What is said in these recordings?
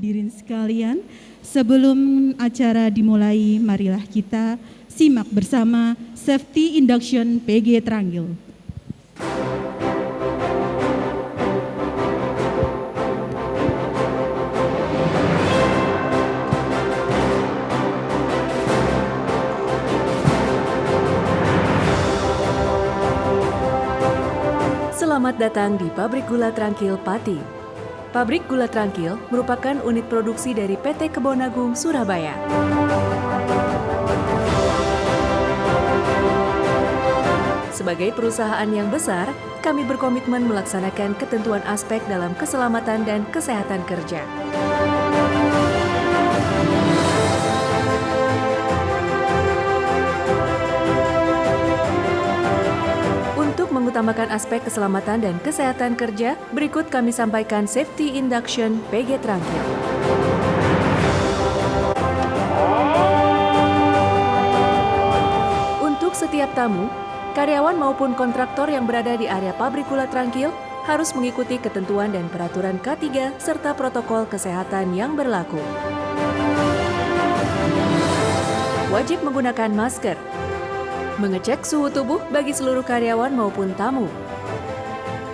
Hadirin sekalian, sebelum acara dimulai, marilah kita simak bersama Safety Induction PG Tranquil. Selamat datang di Pabrik Gula Tranquil Pati. Pabrik Gula Tranquil merupakan unit produksi dari PT Kebon Agung, Surabaya. Sebagai perusahaan yang besar, kami berkomitmen melaksanakan ketentuan aspek dalam keselamatan dan kesehatan kerja. Mengutamakan aspek keselamatan dan kesehatan kerja, berikut kami sampaikan Safety Induction PG Tranquil. Untuk setiap tamu, karyawan maupun kontraktor yang berada di area Pabrik Gula Tranquil harus mengikuti ketentuan dan peraturan K3 serta protokol kesehatan yang berlaku. Wajib menggunakan masker. Mengecek suhu tubuh bagi seluruh karyawan maupun tamu.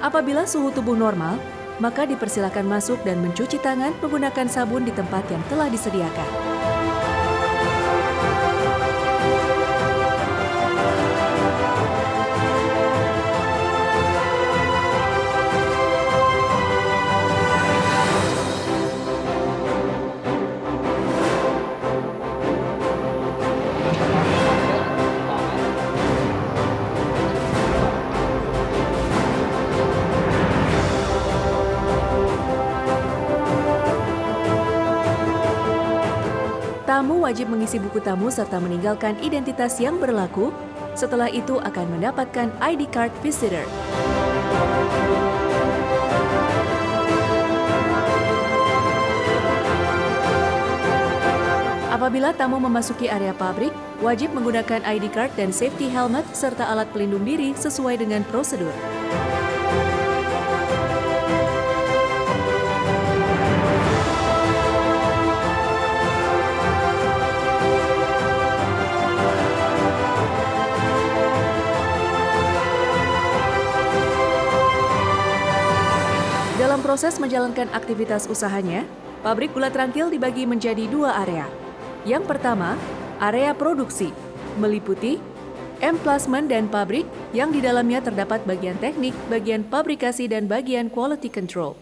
Apabila suhu tubuh normal, maka dipersilakan masuk dan mencuci tangan menggunakan sabun di tempat yang telah disediakan. Tamu wajib mengisi buku tamu serta meninggalkan identitas yang berlaku. Setelah itu akan mendapatkan ID card visitor. Apabila tamu memasuki area pabrik, wajib menggunakan ID card dan safety helmet serta alat pelindung diri sesuai dengan prosedur. Dalam proses menjalankan aktivitas usahanya, Pabrik Gula Tranquil dibagi menjadi dua area. Yang pertama, area produksi, meliputi emplasement dan pabrik yang di dalamnya terdapat bagian teknik, bagian pabrikasi, dan bagian quality control.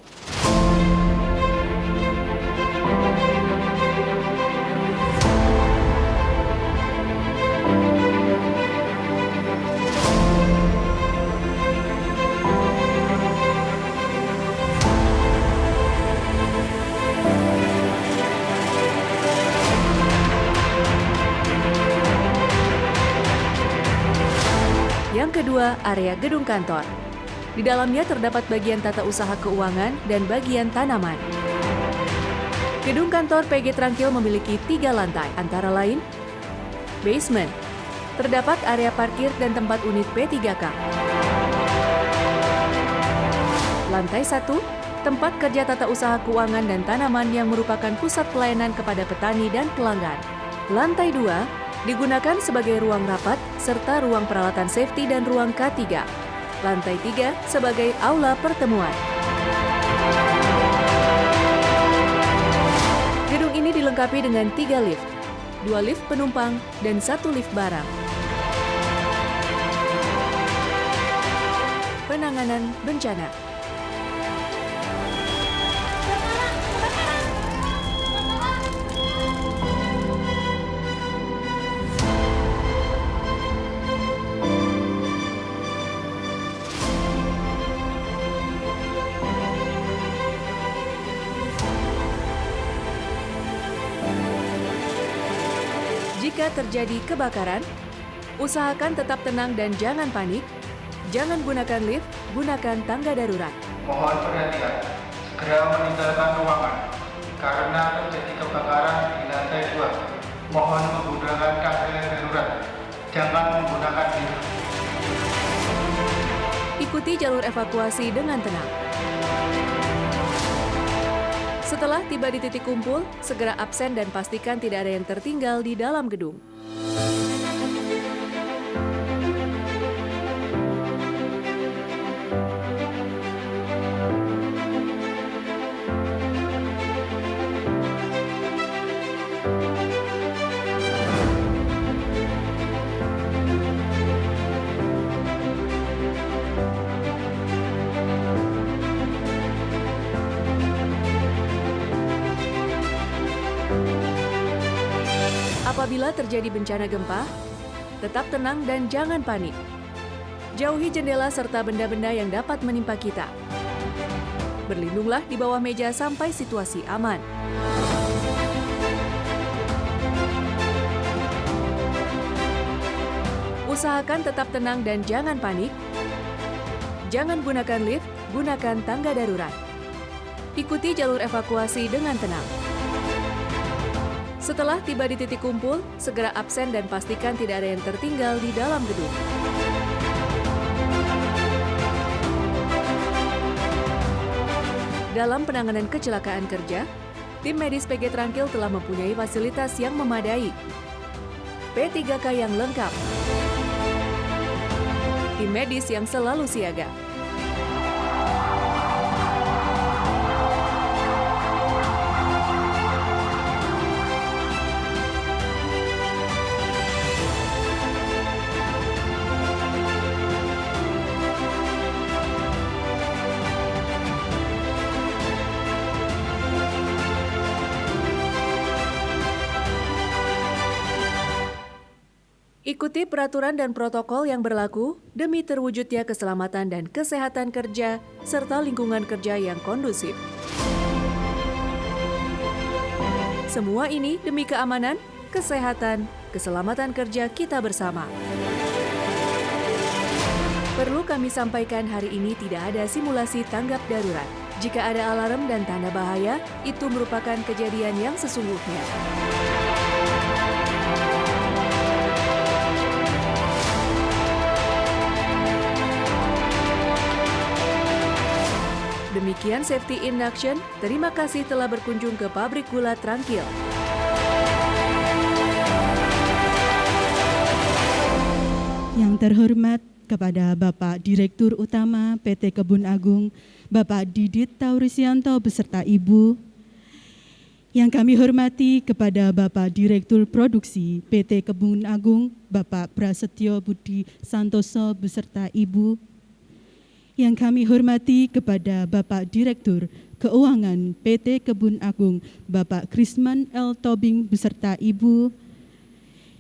Yang kedua, area gedung kantor. Di dalamnya terdapat bagian tata usaha keuangan dan bagian tanaman. Gedung kantor PG Tranquil memiliki 3 lantai, antara lain basement, terdapat area parkir dan tempat unit P3K. Lantai 1, tempat kerja tata usaha keuangan dan tanaman yang merupakan pusat pelayanan kepada petani dan pelanggan. Lantai 2, digunakan sebagai ruang rapat serta ruang peralatan safety dan ruang K3. Lantai 3 sebagai aula pertemuan. Gedung ini dilengkapi dengan 3 lift, 2 lift penumpang dan 1 lift barang. Penanganan bencana. Jika terjadi kebakaran, usahakan tetap tenang dan jangan panik. Jangan gunakan lift, gunakan tangga darurat. Mohon perhatian, segera meninggalkan ruangan karena terjadi kebakaran di lantai 2. Mohon menggunakan tangga darurat, jangan menggunakan lift. Ikuti jalur evakuasi dengan tenang. Setelah tiba di titik kumpul, segera absen dan pastikan tidak ada yang tertinggal di dalam gedung. Apabila terjadi bencana gempa, tetap tenang dan jangan panik. Jauhi jendela serta benda-benda yang dapat menimpa kita. Berlindunglah di bawah meja sampai situasi aman. Usahakan tetap tenang dan jangan panik. Jangan gunakan lift, gunakan tangga darurat. Ikuti jalur evakuasi dengan tenang. Setelah tiba di titik kumpul, segera absen dan pastikan tidak ada yang tertinggal di dalam gedung. Dalam penanganan kecelakaan kerja, tim medis PG Trangkil telah mempunyai fasilitas yang memadai, P3K yang lengkap, tim medis yang selalu siaga. Ikuti peraturan dan protokol yang berlaku demi terwujudnya keselamatan dan kesehatan kerja serta lingkungan kerja yang kondusif. Semua ini demi keamanan, kesehatan, keselamatan kerja kita bersama. Perlu kami sampaikan hari ini tidak ada simulasi tanggap darurat. Jika ada alarm dan tanda bahaya, itu merupakan kejadian yang sesungguhnya. Demikian Safety Induction, terima kasih telah berkunjung ke pabrik gula Trangkil. Yang terhormat kepada Bapak Direktur Utama PT Kebun Agung, Bapak Didit Taurisianto beserta Ibu. Yang kami hormati kepada Bapak Direktur Produksi PT Kebun Agung, Bapak Prasetyo Budi Santoso beserta Ibu. Yang kami hormati kepada Bapak Direktur Keuangan PT Kebun Agung, Bapak Krisman L. Tobing beserta Ibu.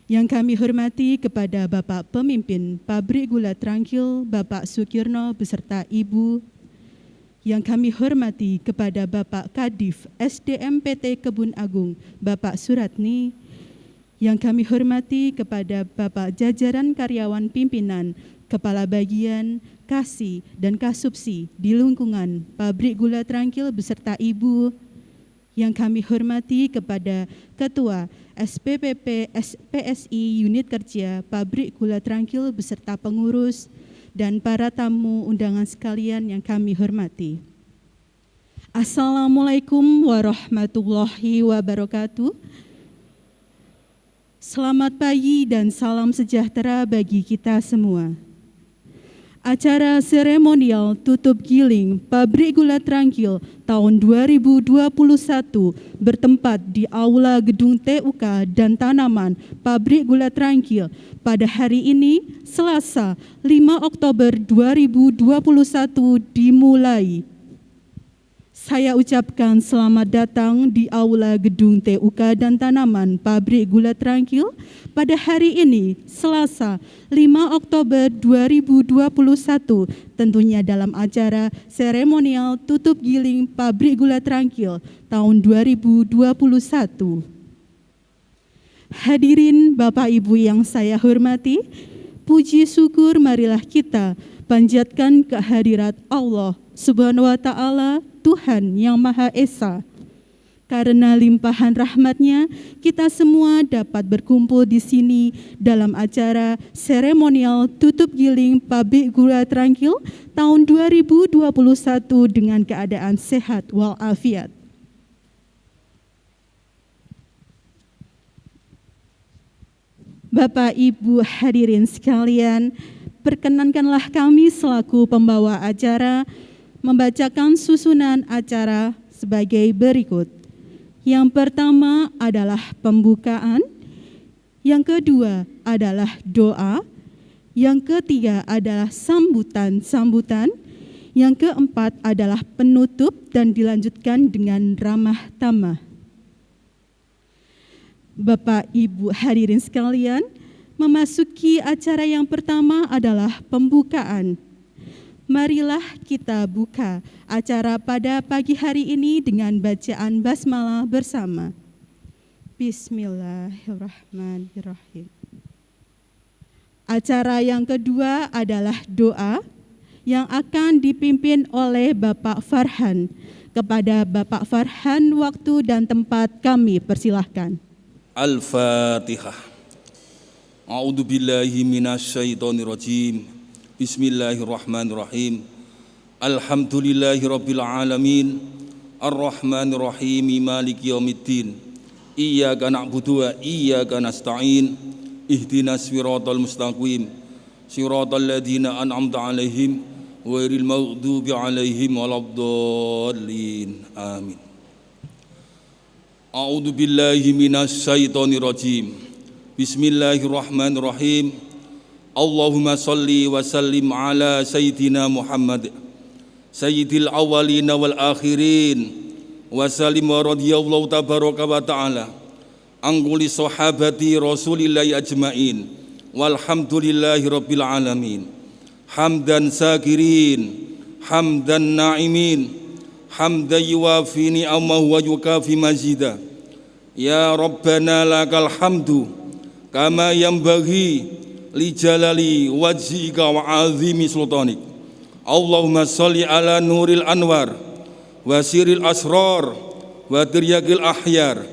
Yang kami hormati kepada Bapak Pemimpin Pabrik Gula Trangkil, Bapak Sukirno beserta Ibu. Yang kami hormati kepada Bapak Kadif SDM PT Kebun Agung, Bapak Suratni. Yang kami hormati kepada Bapak jajaran karyawan pimpinan, Kepala Bagian, Kasih, dan Kasubsi di lingkungan Pabrik Gula Trangkil beserta Ibu. Yang kami hormati kepada Ketua SPPP PSI Unit Kerja Pabrik Gula Trangkil beserta pengurus dan para tamu undangan sekalian yang kami hormati. Assalamualaikum warahmatullahi wabarakatuh. Selamat pagi dan salam sejahtera bagi kita semua. Acara seremonial tutup giling Pabrik Gula Trangkil tahun 2021 bertempat di Aula Gedung TUK dan Tanaman Pabrik Gula Trangkil pada hari ini, Selasa 5 Oktober 2021 dimulai. Saya ucapkan selamat datang di Aula Gedung TUK dan Tanaman Pabrik Gula Trangkil pada hari ini, Selasa 5 Oktober 2021, tentunya dalam acara seremonial tutup giling Pabrik Gula Trangkil tahun 2021. Hadirin Bapak Ibu yang saya hormati, puji syukur marilah kita panjatkan kehadirat Allah Subhanahu wa Ta'ala, Tuhan yang Maha Esa. Karena limpahan rahmat-Nya, kita semua dapat berkumpul di sini dalam acara seremonial tutup giling Pabrik Gula Trangkil tahun 2021 dengan keadaan sehat walafiat. Bapak Ibu hadirin sekalian, perkenankanlah kami selaku pembawa acara membacakan susunan acara sebagai berikut. Yang pertama adalah pembukaan, yang kedua adalah doa, yang ketiga adalah sambutan-sambutan, yang keempat adalah penutup dan dilanjutkan dengan ramah tamah. Bapak Ibu hadirin sekalian, memasuki acara yang pertama adalah pembukaan. Marilah kita buka acara pada pagi hari ini dengan bacaan basmalah bersama. Bismillahirrahmanirrahim. Acara yang kedua adalah doa yang akan dipimpin oleh Bapak Farhan. Kepada Bapak Farhan, waktu dan tempat kami persilahkan. Al-Fatihah. A'udzu billahi minasyaitonir rajim. Bismillahirrahmanirrahim. Alhamdulillahirabbil alamin. Arrahmanir rahim. Maliki yaumiddin. Iyyaka na'budu wa iyyaka nasta'in. Ihdinas siratal mustaqim. Siratal ladzina an'amta 'alaihim ghairil maghdubi 'alaihim waladdallin. Amin. A'udzu billahi minasyaitonir rajim. Bismillahirrahmanirrahim. Allahumma shalli wa sallim ala sayyidina Muhammad sayyidil awwalin wal akhirin wa sallim wa radhiyallahu tabaraka wa ta'ala an kulli sahabati rasulillahi ajmain walhamdulillahi rabbil alamin. Hamdan sakirin, hamdan na'imin, hamdan yuwafi ni'amahu wa yukafi mazidah. Ya Rabbana lakal hamdu kama yanbaghi li jalali wajhika wa azimi sultanik. Allahumma shalli ala nuril anwar wa siril asrar wa tiryakil ahyar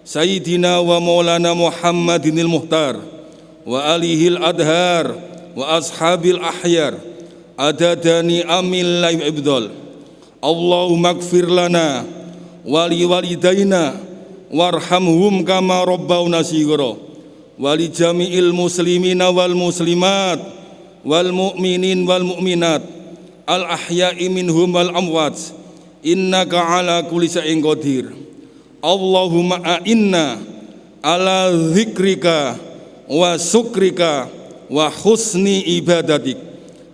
sayyidina wa maulana Muhammadinil muhtar wa alihil adhar wa ashabil ahyar adadani amil la ibdal. Allahumma gfir lana wali walidayna warhamhum kama rabbawna shighra wali jami'il muslimina wal muslimat wal mu'minin wal mu'minat al ahya'i minhum wal amwat innaka ala kulli syai'in qadir. Allahumma a'inna ala dzikrika wa syukrika wa husni ibadatik.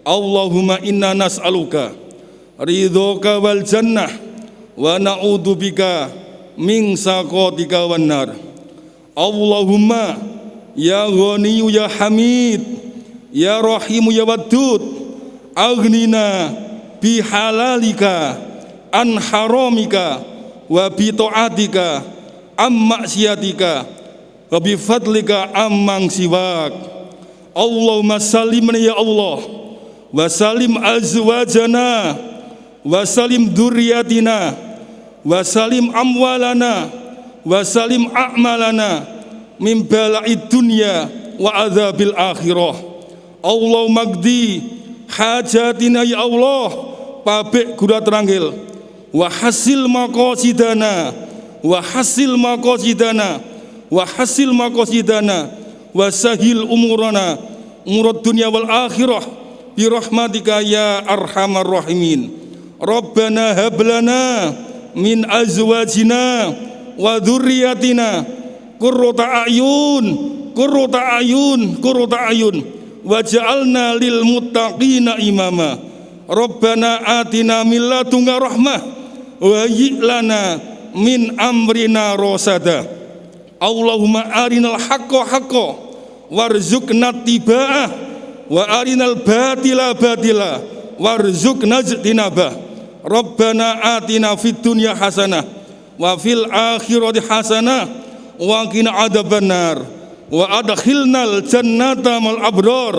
Allahumma inna nas'aluka ridhoka wal jannah wa na'udzubika min saqatika wan nar. Allahumma ya Ghaniyu ya Hamid ya Rahimu ya Wadud aghnina bi halalika an haramika wa bi ta'atika am maksiatika wa bi fadlika amman siwak. Allahumma salimna ya Allah wa salim azwajana wa salim dzurriyyatina wa salim amwalana wa salim a'malana min bala'id dunya wa adzabil akhirah. Allahumma qdi hajatina ya Allah pabrik gula teranggil wa hasil maqasidana wa hasil maqasidana wa hasil maqasidana wa sahil umurana umurad dunya wal akhirah bi rahmatika ya arhamar rahimin. Rabbana hab lana min azwajina wa dzurriyyatina qurrata a'yun waj'alna lil muttaqina imama. Rabbana atina min ladunka rahmah wa hayyi' lana min amrina rasada. Allahumma arinal haqqa haqqan warzuqna ittiba'ah wa arinal batila batila warzuqna ijtinabah. Rabbana atina fid dunya hasanah wa fil akhirati hasanah wa qina adzabannar wa adkhilnal jannata mal abrar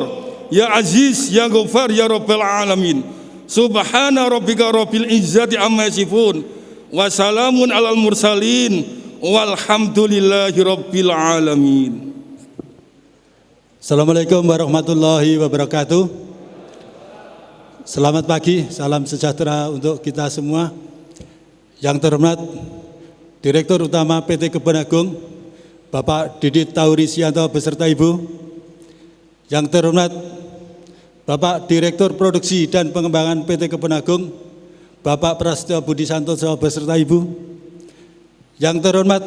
ya aziz ya ghafar ya rabbal alamin. Subhana rabbika rabbil izzati amma yasifun wa salamun alal mursalin walhamdulillahi rabbil alamin. Assalamualaikum warahmatullahi wabarakatuh. Selamat pagi, salam sejahtera untuk kita semua. Yang terhormat Direktur Utama PT Kebun Agung Bapak Didit Taurisianto beserta Ibu. Yang terhormat Bapak Direktur Produksi dan Pengembangan PT Kebun Agung, Bapak Prasetyo Budi Santoso beserta Ibu. Yang terhormat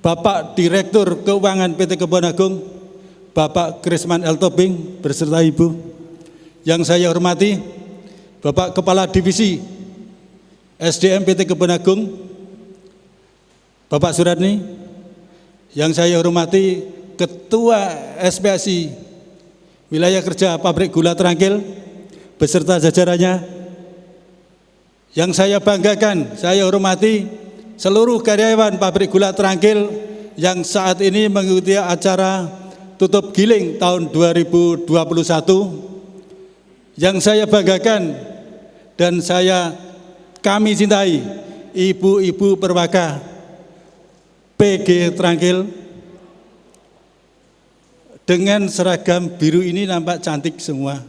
Bapak Direktur Keuangan PT Kebun Agung, Bapak Krisman L. Tobing beserta Ibu. Yang saya hormati Bapak Kepala Divisi SDM PT Kebun Agung, Bapak Suradni. Yang saya hormati Ketua SPSI Wilayah Kerja Pabrik Gula Trangkil beserta jajarannya. Yang saya banggakan, saya hormati seluruh karyawan Pabrik Gula Trangkil yang saat ini mengikuti acara tutup giling tahun 2021. Yang saya banggakan dan kami cintai ibu-ibu perwaka PG Trangkil dengan seragam biru ini nampak cantik semua.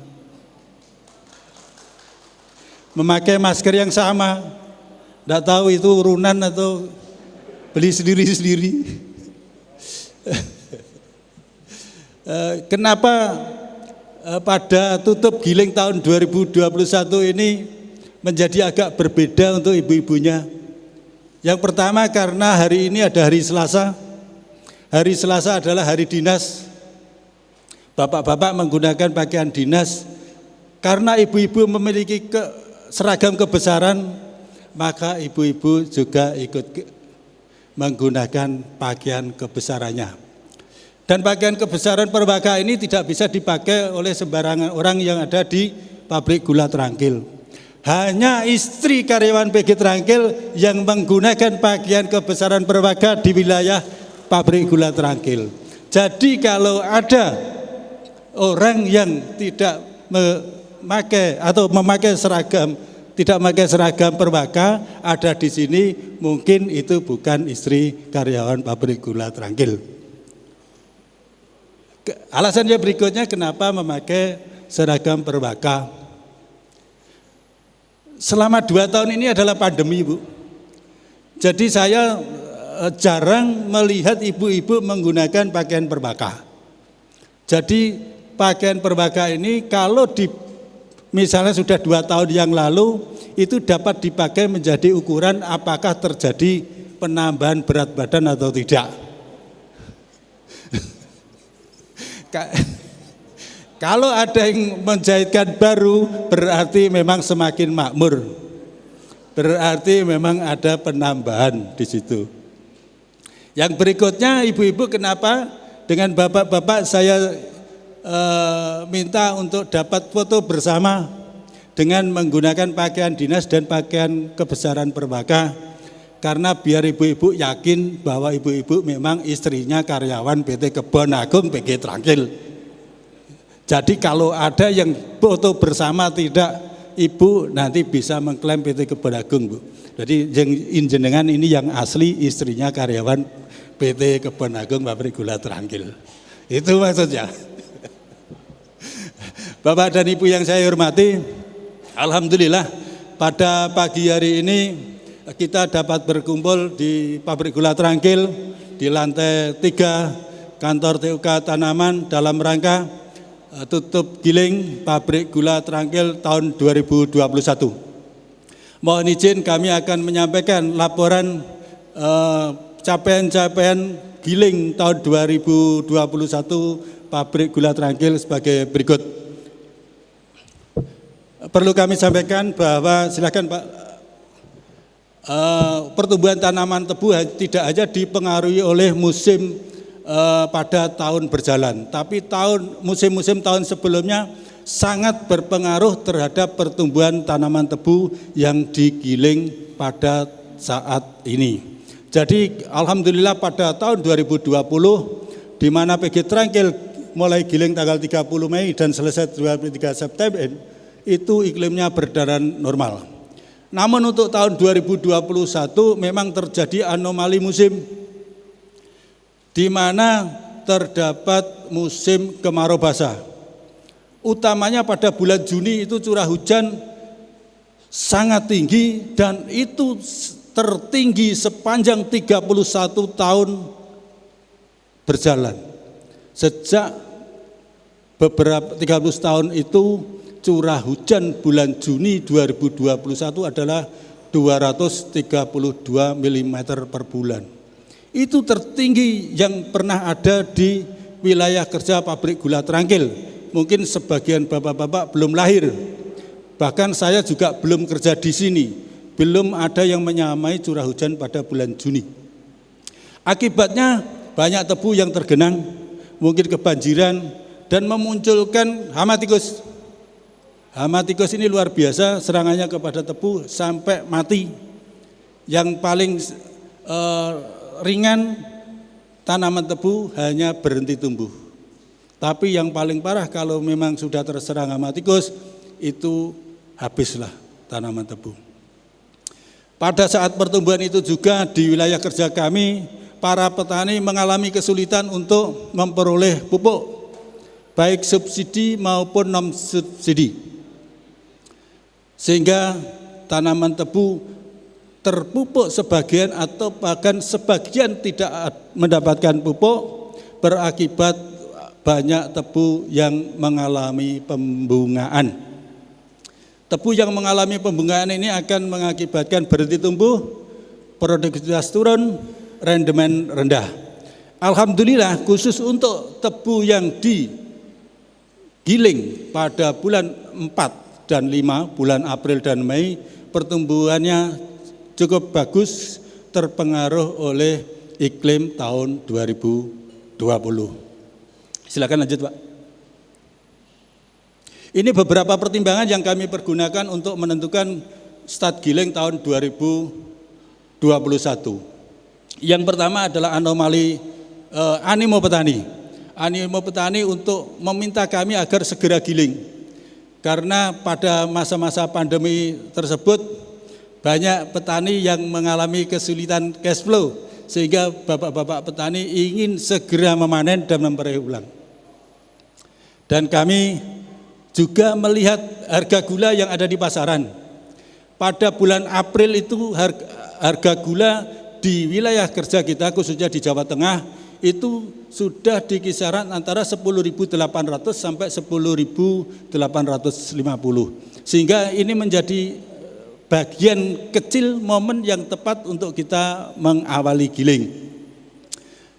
Memakai masker yang sama, tidak tahu itu urunan atau beli sendiri-sendiri. Kenapa pada tutup giling tahun 2021 ini menjadi agak berbeda untuk ibu-ibunya? Yang pertama karena hari ini ada hari Selasa. Hari Selasa adalah hari dinas. Bapak-bapak menggunakan pakaian dinas. Karena ibu-ibu memiliki seragam kebesaran, maka ibu-ibu juga ikut menggunakan pakaian kebesarannya. Dan pakaian kebesaran perwaka ini tidak bisa dipakai oleh sembarangan orang yang ada di pabrik gula Trangkil. Hanya istri karyawan PG Trangkil yang menggunakan pakaian kebesaran perwaka di wilayah pabrik gula Trangkil. Jadi kalau ada orang yang tidak memakai atau memakai seragam, tidak memakai seragam perwaka ada di sini, mungkin itu bukan istri karyawan pabrik gula Trangkil. Alasannya berikutnya kenapa memakai seragam perwaka. Selama 2 tahun ini adalah pandemi, Bu. Jadi saya jarang melihat ibu-ibu menggunakan pakaian perwaka. Jadi pakaian perwaka ini kalau misalnya sudah 2 tahun yang lalu, itu dapat dipakai menjadi ukuran apakah terjadi penambahan berat badan atau tidak. Kalau ada yang menjahitkan baru, berarti memang semakin makmur. Berarti memang ada penambahan di situ. Yang berikutnya, ibu-ibu kenapa dengan bapak-bapak saya minta untuk dapat foto bersama dengan menggunakan pakaian dinas dan pakaian kebesaran perwaka. Karena biar ibu-ibu yakin bahwa ibu-ibu memang istrinya karyawan PT Kebun Agung PG Trangkil. Jadi kalau ada yang foto bersama tidak, ibu nanti bisa mengklaim PT Kebun Agung, Bu. Jadi yang jenengan ini yang asli istrinya karyawan PT Kebun Agung Pabrik Gula Trangkil. Itu maksudnya. Bapak dan Ibu yang saya hormati, alhamdulillah pada pagi hari ini kita dapat berkumpul di Pabrik Gula Trangkil di lantai 3 kantor TUK Tanaman dalam rangka tutup giling Pabrik Gula Trangkil tahun 2021. Mohon izin kami akan menyampaikan laporan capaian-capaian giling tahun 2021 Pabrik Gula Trangkil sebagai berikut. Perlu kami sampaikan bahwa silakan Pak, pertumbuhan tanaman tebu tidak hanya dipengaruhi oleh musim pada tahun berjalan, tapi musim-musim tahun sebelumnya sangat berpengaruh terhadap pertumbuhan tanaman tebu yang digiling pada saat ini. Jadi alhamdulillah pada tahun 2020 di mana PG Trangkil mulai giling tanggal 30 Mei dan selesai 23 September itu iklimnya berdarah normal. Namun untuk tahun 2021 memang terjadi anomali musim di mana terdapat musim kemarau basah. Utamanya pada bulan Juni itu curah hujan sangat tinggi dan itu tertinggi sepanjang 31 tahun berjalan. Sejak beberapa 30 tahun itu curah hujan bulan Juni 2021 adalah 232 mm per bulan. Itu tertinggi yang pernah ada di wilayah kerja pabrik gula Trangkil. Mungkin sebagian bapak-bapak belum lahir. Bahkan saya juga belum kerja di sini. Belum ada yang menyamai curah hujan pada bulan Juni. Akibatnya banyak tebu yang tergenang, mungkin kebanjiran, dan memunculkan hama tikus. Hama tikus ini luar biasa, serangannya kepada tebu sampai mati. Yang paling ringan, tanaman tebu hanya berhenti tumbuh. Tapi yang paling parah kalau memang sudah terserang hama tikus, itu habislah tanaman tebu. Pada saat pertumbuhan itu juga di wilayah kerja kami, para petani mengalami kesulitan untuk memperoleh pupuk, baik subsidi maupun non subsidi. Sehingga tanaman tebu terpupuk sebagian atau bahkan sebagian tidak mendapatkan pupuk, berakibat banyak tebu yang mengalami pembungaan. Tebu yang mengalami pembungaan ini akan mengakibatkan berhenti tumbuh, produktivitas turun, rendemen rendah. Alhamdulillah khusus untuk tebu yang digiling pada bulan 4 dan 5, bulan April dan Mei, pertumbuhannya cukup bagus, terpengaruh oleh iklim tahun 2020. Silakan lanjut, Pak. Ini beberapa pertimbangan yang kami pergunakan untuk menentukan start giling tahun 2021. Yang pertama adalah anomali animo petani. Animo petani untuk meminta kami agar segera giling. Karena pada masa-masa pandemi tersebut banyak petani yang mengalami kesulitan cash flow, sehingga bapak-bapak petani ingin segera memanen dan memperoleh ulang. Dan kami juga melihat harga gula yang ada di pasaran. Pada bulan April itu harga gula di wilayah kerja kita, khususnya di Jawa Tengah, itu sudah di kisaran antara 10.800 sampai 10.850. Sehingga ini menjadi bagian kecil momen yang tepat untuk kita mengawali giling.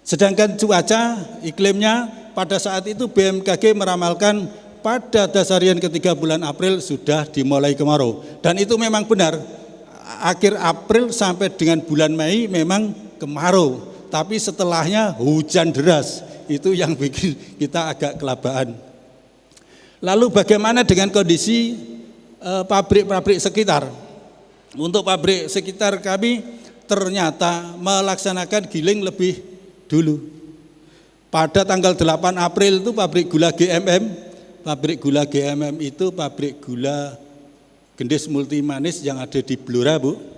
Sedangkan cuaca, iklimnya pada saat itu BMKG meramalkan pada dasarian ketiga bulan April sudah dimulai kemarau. Dan itu memang benar, akhir April sampai dengan bulan Mei memang kemarau. Tapi setelahnya hujan deras, itu yang bikin kita agak kelabaan. Lalu bagaimana dengan kondisi pabrik-pabrik sekitar? Untuk pabrik sekitar kami ternyata melaksanakan giling lebih dulu. Pada tanggal 8 April itu pabrik gula GMM, pabrik gula GMM itu pabrik gula Gendis Multimanis yang ada di Blora, Bu.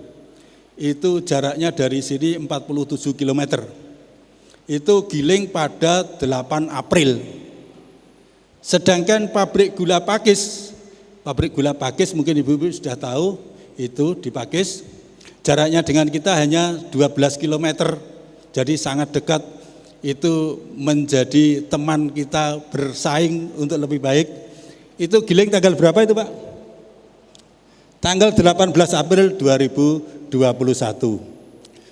Itu jaraknya dari sini 47 km. Itu giling pada 8 April. Sedangkan pabrik gula Pakis mungkin Ibu-ibu sudah tahu, itu di Pakis. Jaraknya dengan kita hanya 12 km. Jadi sangat dekat. Itu menjadi teman kita bersaing untuk lebih baik. Itu giling tanggal berapa itu, Pak? Tanggal 18 April 2021.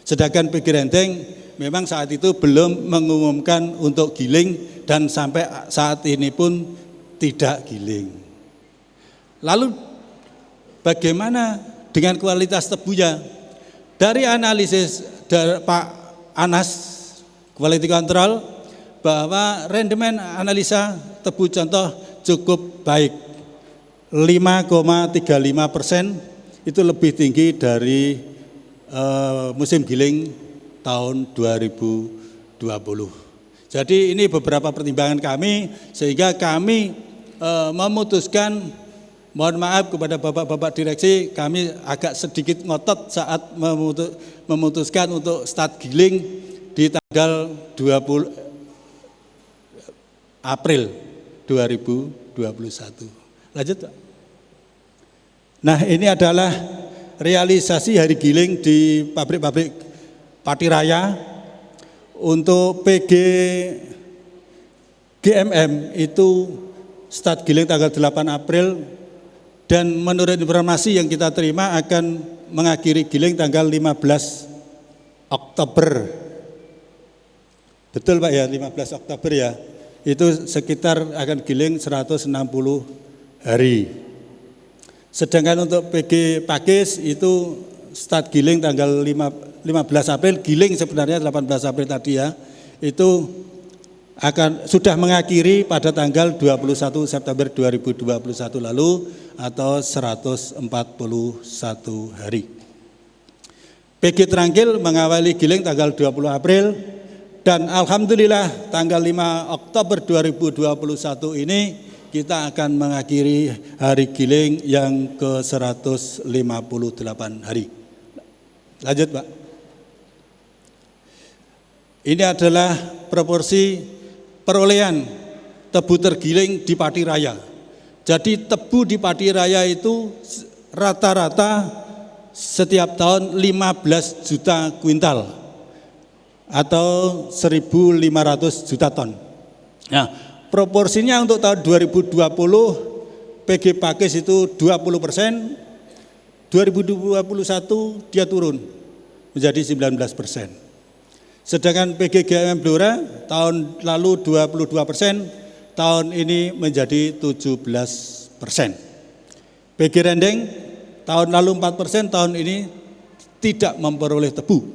Sedangkan PG Renteng memang saat itu belum mengumumkan untuk giling dan sampai saat ini pun tidak giling. Lalu bagaimana dengan kualitas tebunya? Dari analisis dari Pak Anas Quality Control, bahwa rendemen analisa tebu contoh cukup baik, 5,35%, itu lebih tinggi dari musim giling tahun 2020. Jadi ini beberapa pertimbangan kami, sehingga kami memutuskan, mohon maaf kepada bapak-bapak direksi, kami agak sedikit ngotot saat memutuskan untuk start giling di tanggal 20 April 2021. Lanjut, Pak. Nah, ini adalah realisasi hari giling di pabrik-pabrik Pati Raya. Untuk PG GMM itu start giling tanggal 8 April dan menurut informasi yang kita terima akan mengakhiri giling tanggal 15 Oktober. Betul Pak ya, 15 Oktober ya. Itu sekitar akan giling 160 hari. Sedangkan untuk PG Pakis itu start giling tanggal 15 April, giling sebenarnya 18 April tadi ya. Itu sudah mengakhiri pada tanggal 21 September 2021 lalu atau 141 hari. PG Trangkil mengawali giling tanggal 20 April dan alhamdulillah tanggal 5 Oktober 2021 ini kita akan mengakhiri hari giling yang ke-158 hari. Lanjut Pak. Ini adalah proporsi perolehan tebu tergiling di Pati Raya. Jadi tebu di Pati Raya itu rata-rata setiap tahun 15 juta kuintal atau 1.500 juta ton. Nah, proporsinya untuk tahun 2020 PG Pakis itu 20%, 2021 dia turun menjadi 19%. Sedangkan PG GMM Blora tahun lalu 22%, tahun ini menjadi 17%. PG Rendeng tahun lalu 4%, tahun ini tidak memperoleh tebu.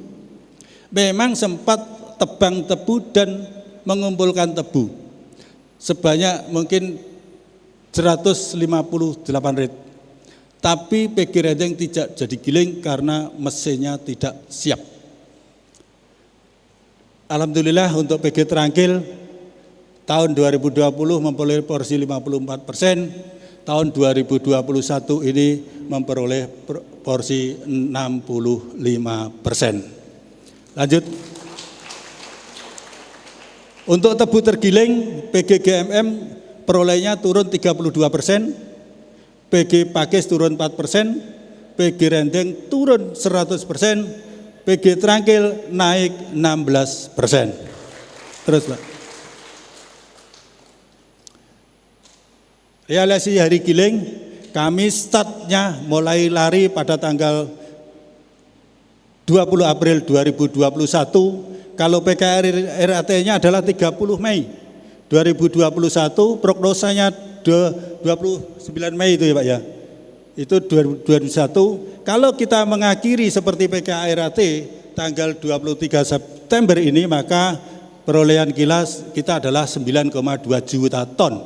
Memang sempat tebang tebu dan mengumpulkan tebu sebanyak mungkin 158 rit. Tapi PG Rendeng tidak jadi giling karena mesinnya tidak siap. Alhamdulillah untuk PG Trangkil tahun 2020 memperoleh porsi 54%, tahun 2021 ini memperoleh porsi 65%. Lanjut. Untuk tebu tergiling PG GMM perolehnya turun 32%, PG Pakis turun 4%, PG Rendeng turun 100%, PG Trangkil naik 16%. Terus Pak. Realisasi hari giling kami startnya mulai lari pada tanggal 20 April 2021. Kalau PKRAT-nya adalah 30 Mei 2021, prognosanya 29 Mei itu ya Pak ya. Itu 2021. Kalau kita mengakhiri seperti PKRAT tanggal 23 September ini, maka perolehan kita adalah 9,2 juta ton.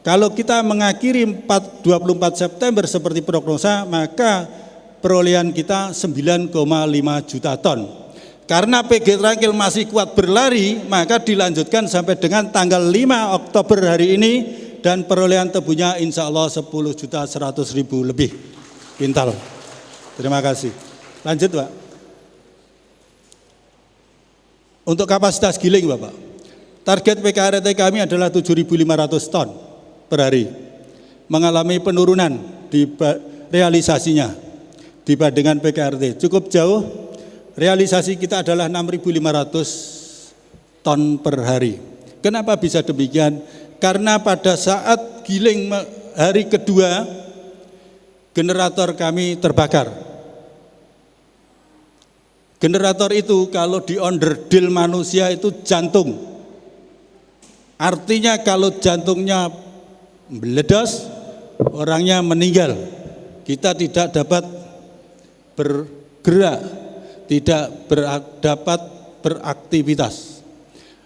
Kalau kita mengakhiri 24 September seperti prognosa, maka perolehan kita 9,5 juta ton. Karena PG Trangkil masih kuat berlari, maka dilanjutkan sampai dengan tanggal 5 Oktober hari ini, dan perolehan tebunya insya Allah 10.100.000 lebih kintal. Terima kasih. Lanjut Pak. Untuk kapasitas giling Bapak, target PKRT kami adalah 7.500 ton per hari. Mengalami penurunan di realisasinya dibandingkan PKRT. Cukup jauh, realisasi kita adalah 6.500 ton per hari. Kenapa bisa demikian? Karena pada saat giling hari kedua, generator kami terbakar. Generator itu kalau di onderdil manusia itu jantung. Artinya kalau jantungnya meledos, orangnya meninggal. Kita tidak dapat bergerak, tidak dapat beraktivitas.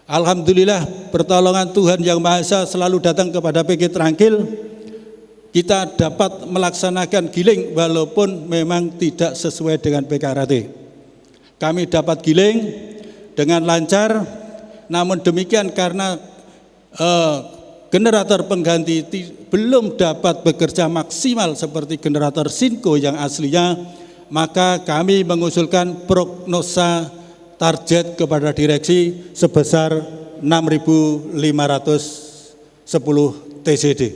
Alhamdulillah pertolongan Tuhan Yang Maha Esa selalu datang kepada PG Trangkil. Kita dapat melaksanakan giling walaupun memang tidak sesuai dengan PKRAT. Kami dapat giling dengan lancar, namun demikian karena generator pengganti belum dapat bekerja maksimal seperti generator Sinko yang aslinya, maka kami mengusulkan prognosa target kepada direksi sebesar 6.510 TCD.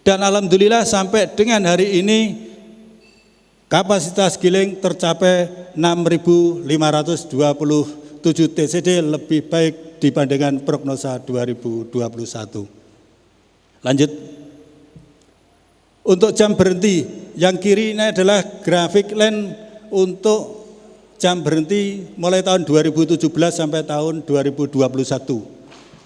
Dan alhamdulillah sampai dengan hari ini kapasitas giling tercapai 6.520 TCD lebih baik dibandingkan prognosa 2021. Lanjut. Untuk jam berhenti, yang kiri ini adalah grafik line untuk jam berhenti mulai tahun 2017 sampai tahun 2021.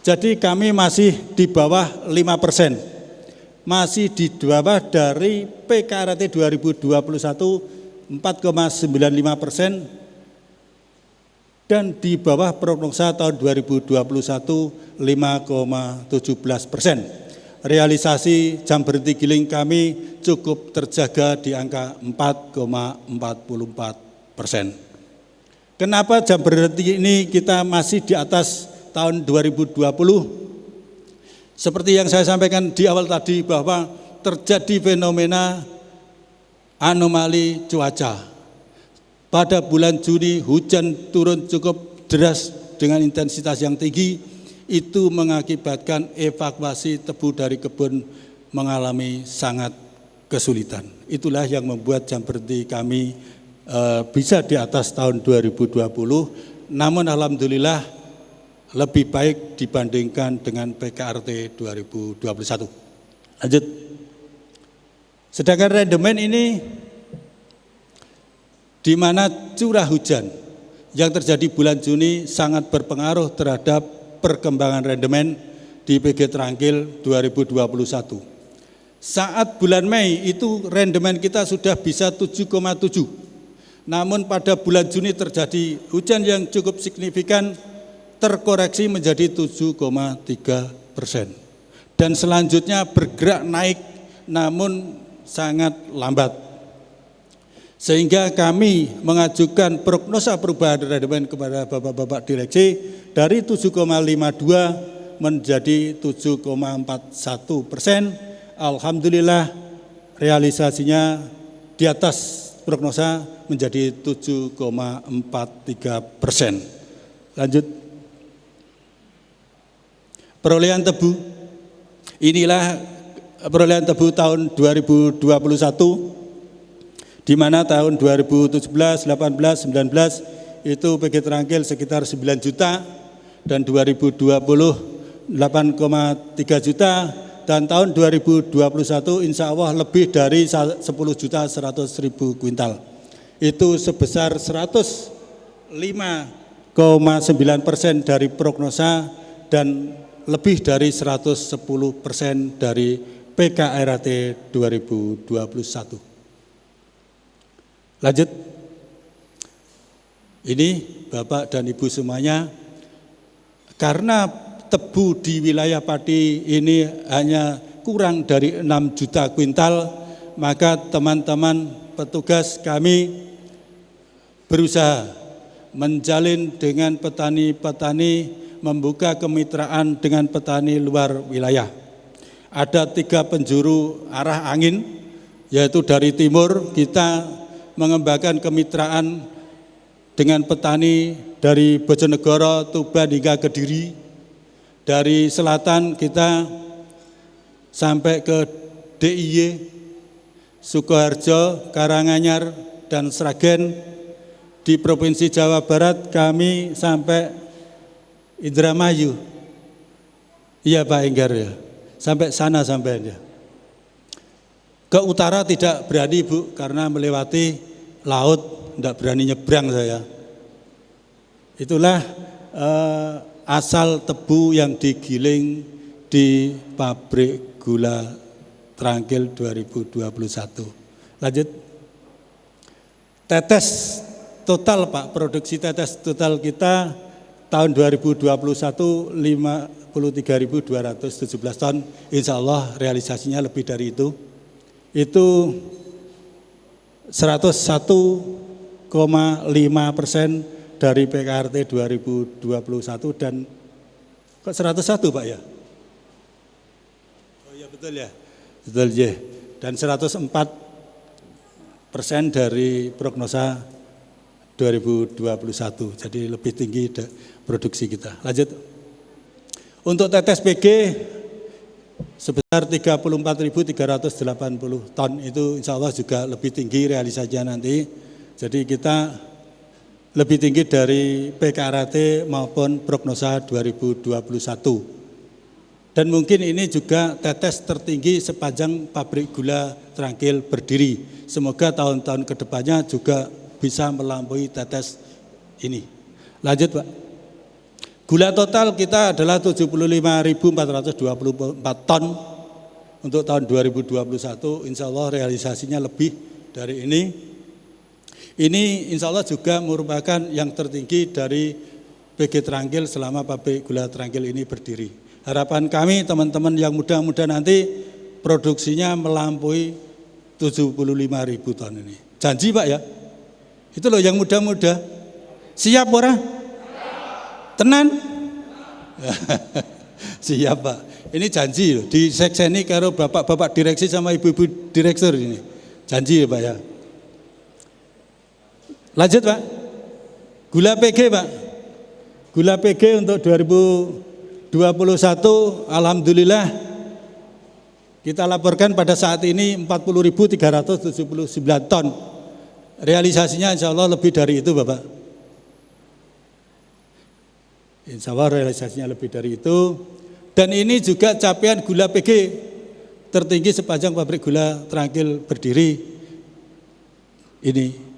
Jadi kami masih di bawah 5%, masih di bawah dari PKRT 2021 4,95% dan di bawah prognosa tahun 2021 5,17%. Realisasi jam berhenti giling kami cukup terjaga di angka 4,44%. Kenapa jam berhenti ini kita masih di atas tahun 2020? Seperti yang saya sampaikan di awal tadi bahwa terjadi fenomena anomali cuaca. Pada bulan Juni hujan turun cukup deras dengan intensitas yang tinggi, itu mengakibatkan evakuasi tebu dari kebun mengalami sangat kesulitan. Itulah yang membuat jam berhenti kami bisa di atas tahun 2020, namun alhamdulillah lebih baik dibandingkan dengan PKRT 2021. Lanjut. Sedangkan rendemen ini di mana curah hujan yang terjadi bulan Juni sangat berpengaruh terhadap perkembangan rendemen di PG Trangkil 2021. Saat bulan Mei itu rendemen kita sudah bisa 7,7. Namun pada bulan Juni terjadi hujan yang cukup signifikan, terkoreksi menjadi 7,3%. Dan selanjutnya bergerak naik namun sangat lambat. Sehingga kami mengajukan prognosa perubahan rendemen kepada Bapak-Bapak Direksi dari 7,52 menjadi 7,41%. Alhamdulillah realisasinya di atas prognosa menjadi 7,43%. Lanjut. Perolehan tebu. Inilah perolehan tebu tahun 2021, di mana tahun 2017, 18, 19 itu PG Trangkil sekitar 9 juta dan 2020 8,3 juta dan tahun 2021 insya Allah lebih dari 10 juta 100 ribu kuintal. Itu sebesar 105,9% dari prognosa dan lebih dari 110% dari PKRT 2021. Lanjut. Ini Bapak dan Ibu semuanya, karena tebu di wilayah padi ini hanya kurang dari 6 juta kuintal, maka teman-teman petugas kami berusaha menjalin dengan petani-petani, membuka kemitraan dengan petani luar wilayah. Ada 3 penjuru arah angin, yaitu dari timur kita mengembangkan kemitraan dengan petani dari Bojonegoro, Tuban hingga Kediri. Dari selatan kita sampai ke DIY, Sukoharjo, Karanganyar, dan Sragen. Di Provinsi Jawa Barat kami sampai Indramayu. Iya Pak Enggar ya, sampai sana sampai ya. Ke utara tidak berani Bu, karena melewati laut, tidak berani nyebrang saya. Itulah asal tebu yang digiling di pabrik gula Trangkil 2021. Lanjut. Tetes total Pak, produksi tetes total kita tahun 2021 53.217 ton. Insya Allah realisasinya lebih dari itu. Itu 101,5% dari PKRT 2021 dan kok 101 Pak ya? Oh iya betul ya, betul ya. Dan 104% dari prognosa 2021, jadi lebih tinggi produksi kita. Lanjut. Untuk tetes PG sebesar 34.380 ton, itu insya Allah juga lebih tinggi realisasinya nanti. Jadi kita lebih tinggi dari PKRT maupun prognosa 2021. Dan mungkin ini juga tetes tertinggi sepanjang pabrik gula Trangkil berdiri. Semoga tahun-tahun kedepannya juga bisa melampaui tetes ini. Lanjut Pak. Gula total kita adalah 75.424 ton untuk tahun 2021. Insya Allah realisasinya lebih dari ini. Ini insya Allah juga merupakan yang tertinggi dari PG Trangkil selama pabrik gula Trangkil ini berdiri. Harapan kami teman-teman yang muda-muda nanti produksinya melampaui 75.000 ton ini. Janji Pak ya? Itu loh yang muda-muda. Siap orang? Tenan? Siap Pak. Ini janji loh. Di sekseni karo bapak-bapak direksi sama ibu-ibu direktur ini. Janji ya Pak ya. Lanjut Pak. Gula PG Pak. Gula PG untuk 2021 alhamdulillah kita laporkan pada saat ini 40.379 ton. Realisasinya insya Allah lebih dari itu Bapak. Insya Allah realisasinya lebih dari itu. Dan ini juga capaian gula PG tertinggi sepanjang pabrik gula Trangkil berdiri ini.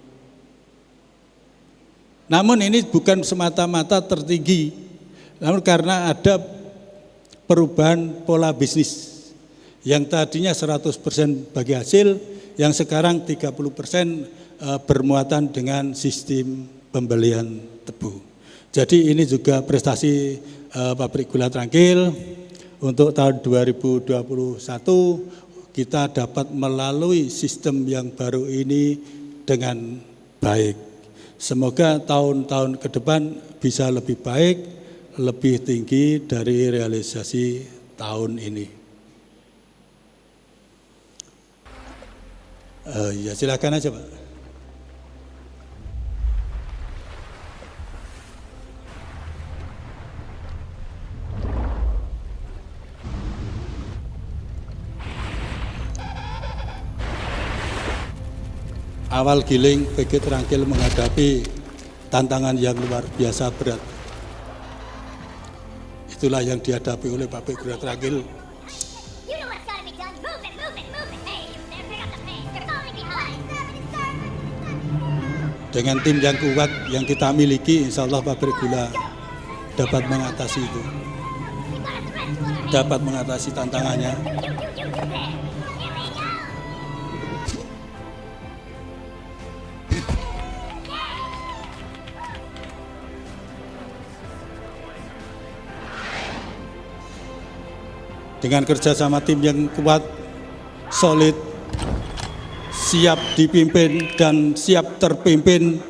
Namun ini bukan semata-mata tertinggi, namun karena ada perubahan pola bisnis yang tadinya 100% bagi hasil, yang sekarang 30% bermuatan dengan sistem pembelian tebu. Jadi ini juga prestasi pabrik gula Trangkil. Untuk tahun 2021 kita dapat melalui sistem yang baru ini dengan baik. Semoga tahun-tahun ke depan bisa lebih baik, lebih tinggi dari realisasi tahun ini. Ya silakan aja Pak. Awal giling PG Trangkil menghadapi tantangan yang luar biasa berat. Itulah yang dihadapi oleh pabrik gula Trangkil. Dengan tim yang kuat yang kita miliki, insya Allah pabrik gula dapat mengatasi itu. Dapat mengatasi tantangannya. Dengan kerjasama tim yang kuat, solid, siap dipimpin dan siap terpimpin,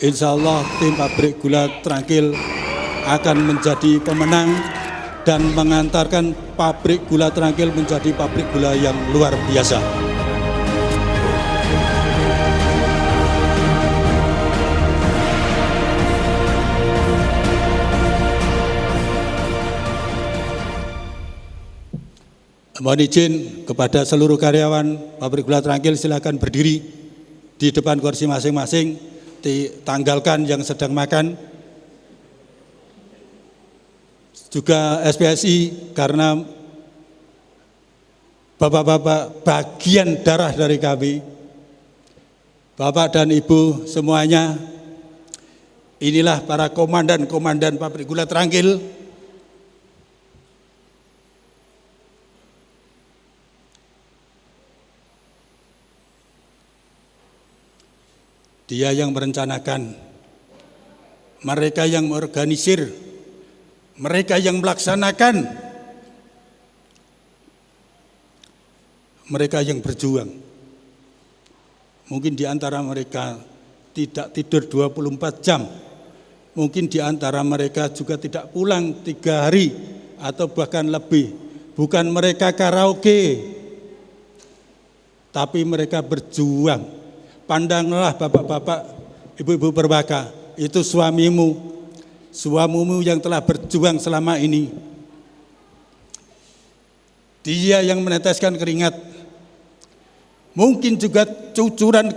insya Allah tim pabrik gula Trangkil akan menjadi pemenang dan mengantarkan pabrik gula Trangkil menjadi pabrik gula yang luar biasa. Mohon izin kepada seluruh karyawan pabrik gula Trangkil, silakan berdiri di depan kursi masing-masing, ditanggalkan yang sedang makan. Juga SPSI karena bapak-bapak bagian darah dari kami, Bapak dan Ibu semuanya, inilah para komandan-komandan pabrik gula Trangkil. Dia yang merencanakan, mereka yang mengorganisir, mereka yang melaksanakan, mereka yang berjuang. Mungkin di antara mereka tidak tidur 24 jam, mungkin di antara mereka juga tidak pulang 3 hari atau bahkan lebih. Bukan mereka karaoke, tapi mereka berjuang. Pandanglah bapak-bapak, ibu-ibu berbaka, itu suamimu yang telah berjuang selama ini. Dia yang meneteskan keringat, mungkin juga cucuran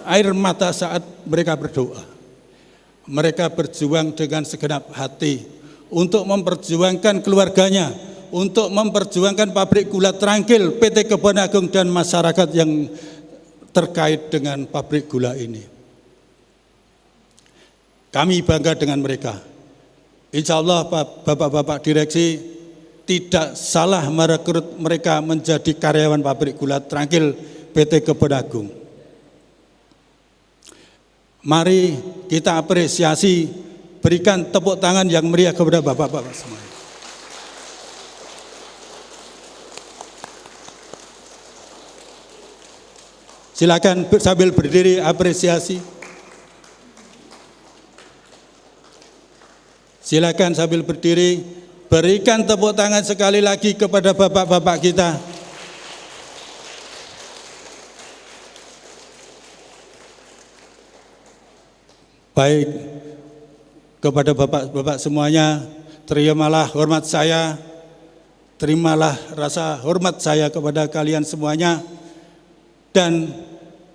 air mata saat mereka berdoa. mereka berjuang dengan segenap hati untuk memperjuangkan keluarganya, untuk memperjuangkan pabrik gula Trangkil, PT Kebun Agung dan masyarakat yang terkait dengan pabrik gula ini. Kami bangga dengan mereka. Insya Allah Bapak-Bapak direksi tidak salah merekrut mereka menjadi karyawan pabrik gula Trangkil PT Kebun Agung. Mari kita apresiasi, berikan tepuk tangan yang meriah kepada Bapak-Bapak semua. Silakan sambil berdiri apresiasi. Silakan sambil berdiri, berikan tepuk tangan sekali lagi kepada Bapak-Bapak kita. Baik, kepada Bapak-Bapak semuanya, terimalah hormat saya, terimalah rasa hormat saya kepada kalian semuanya, dan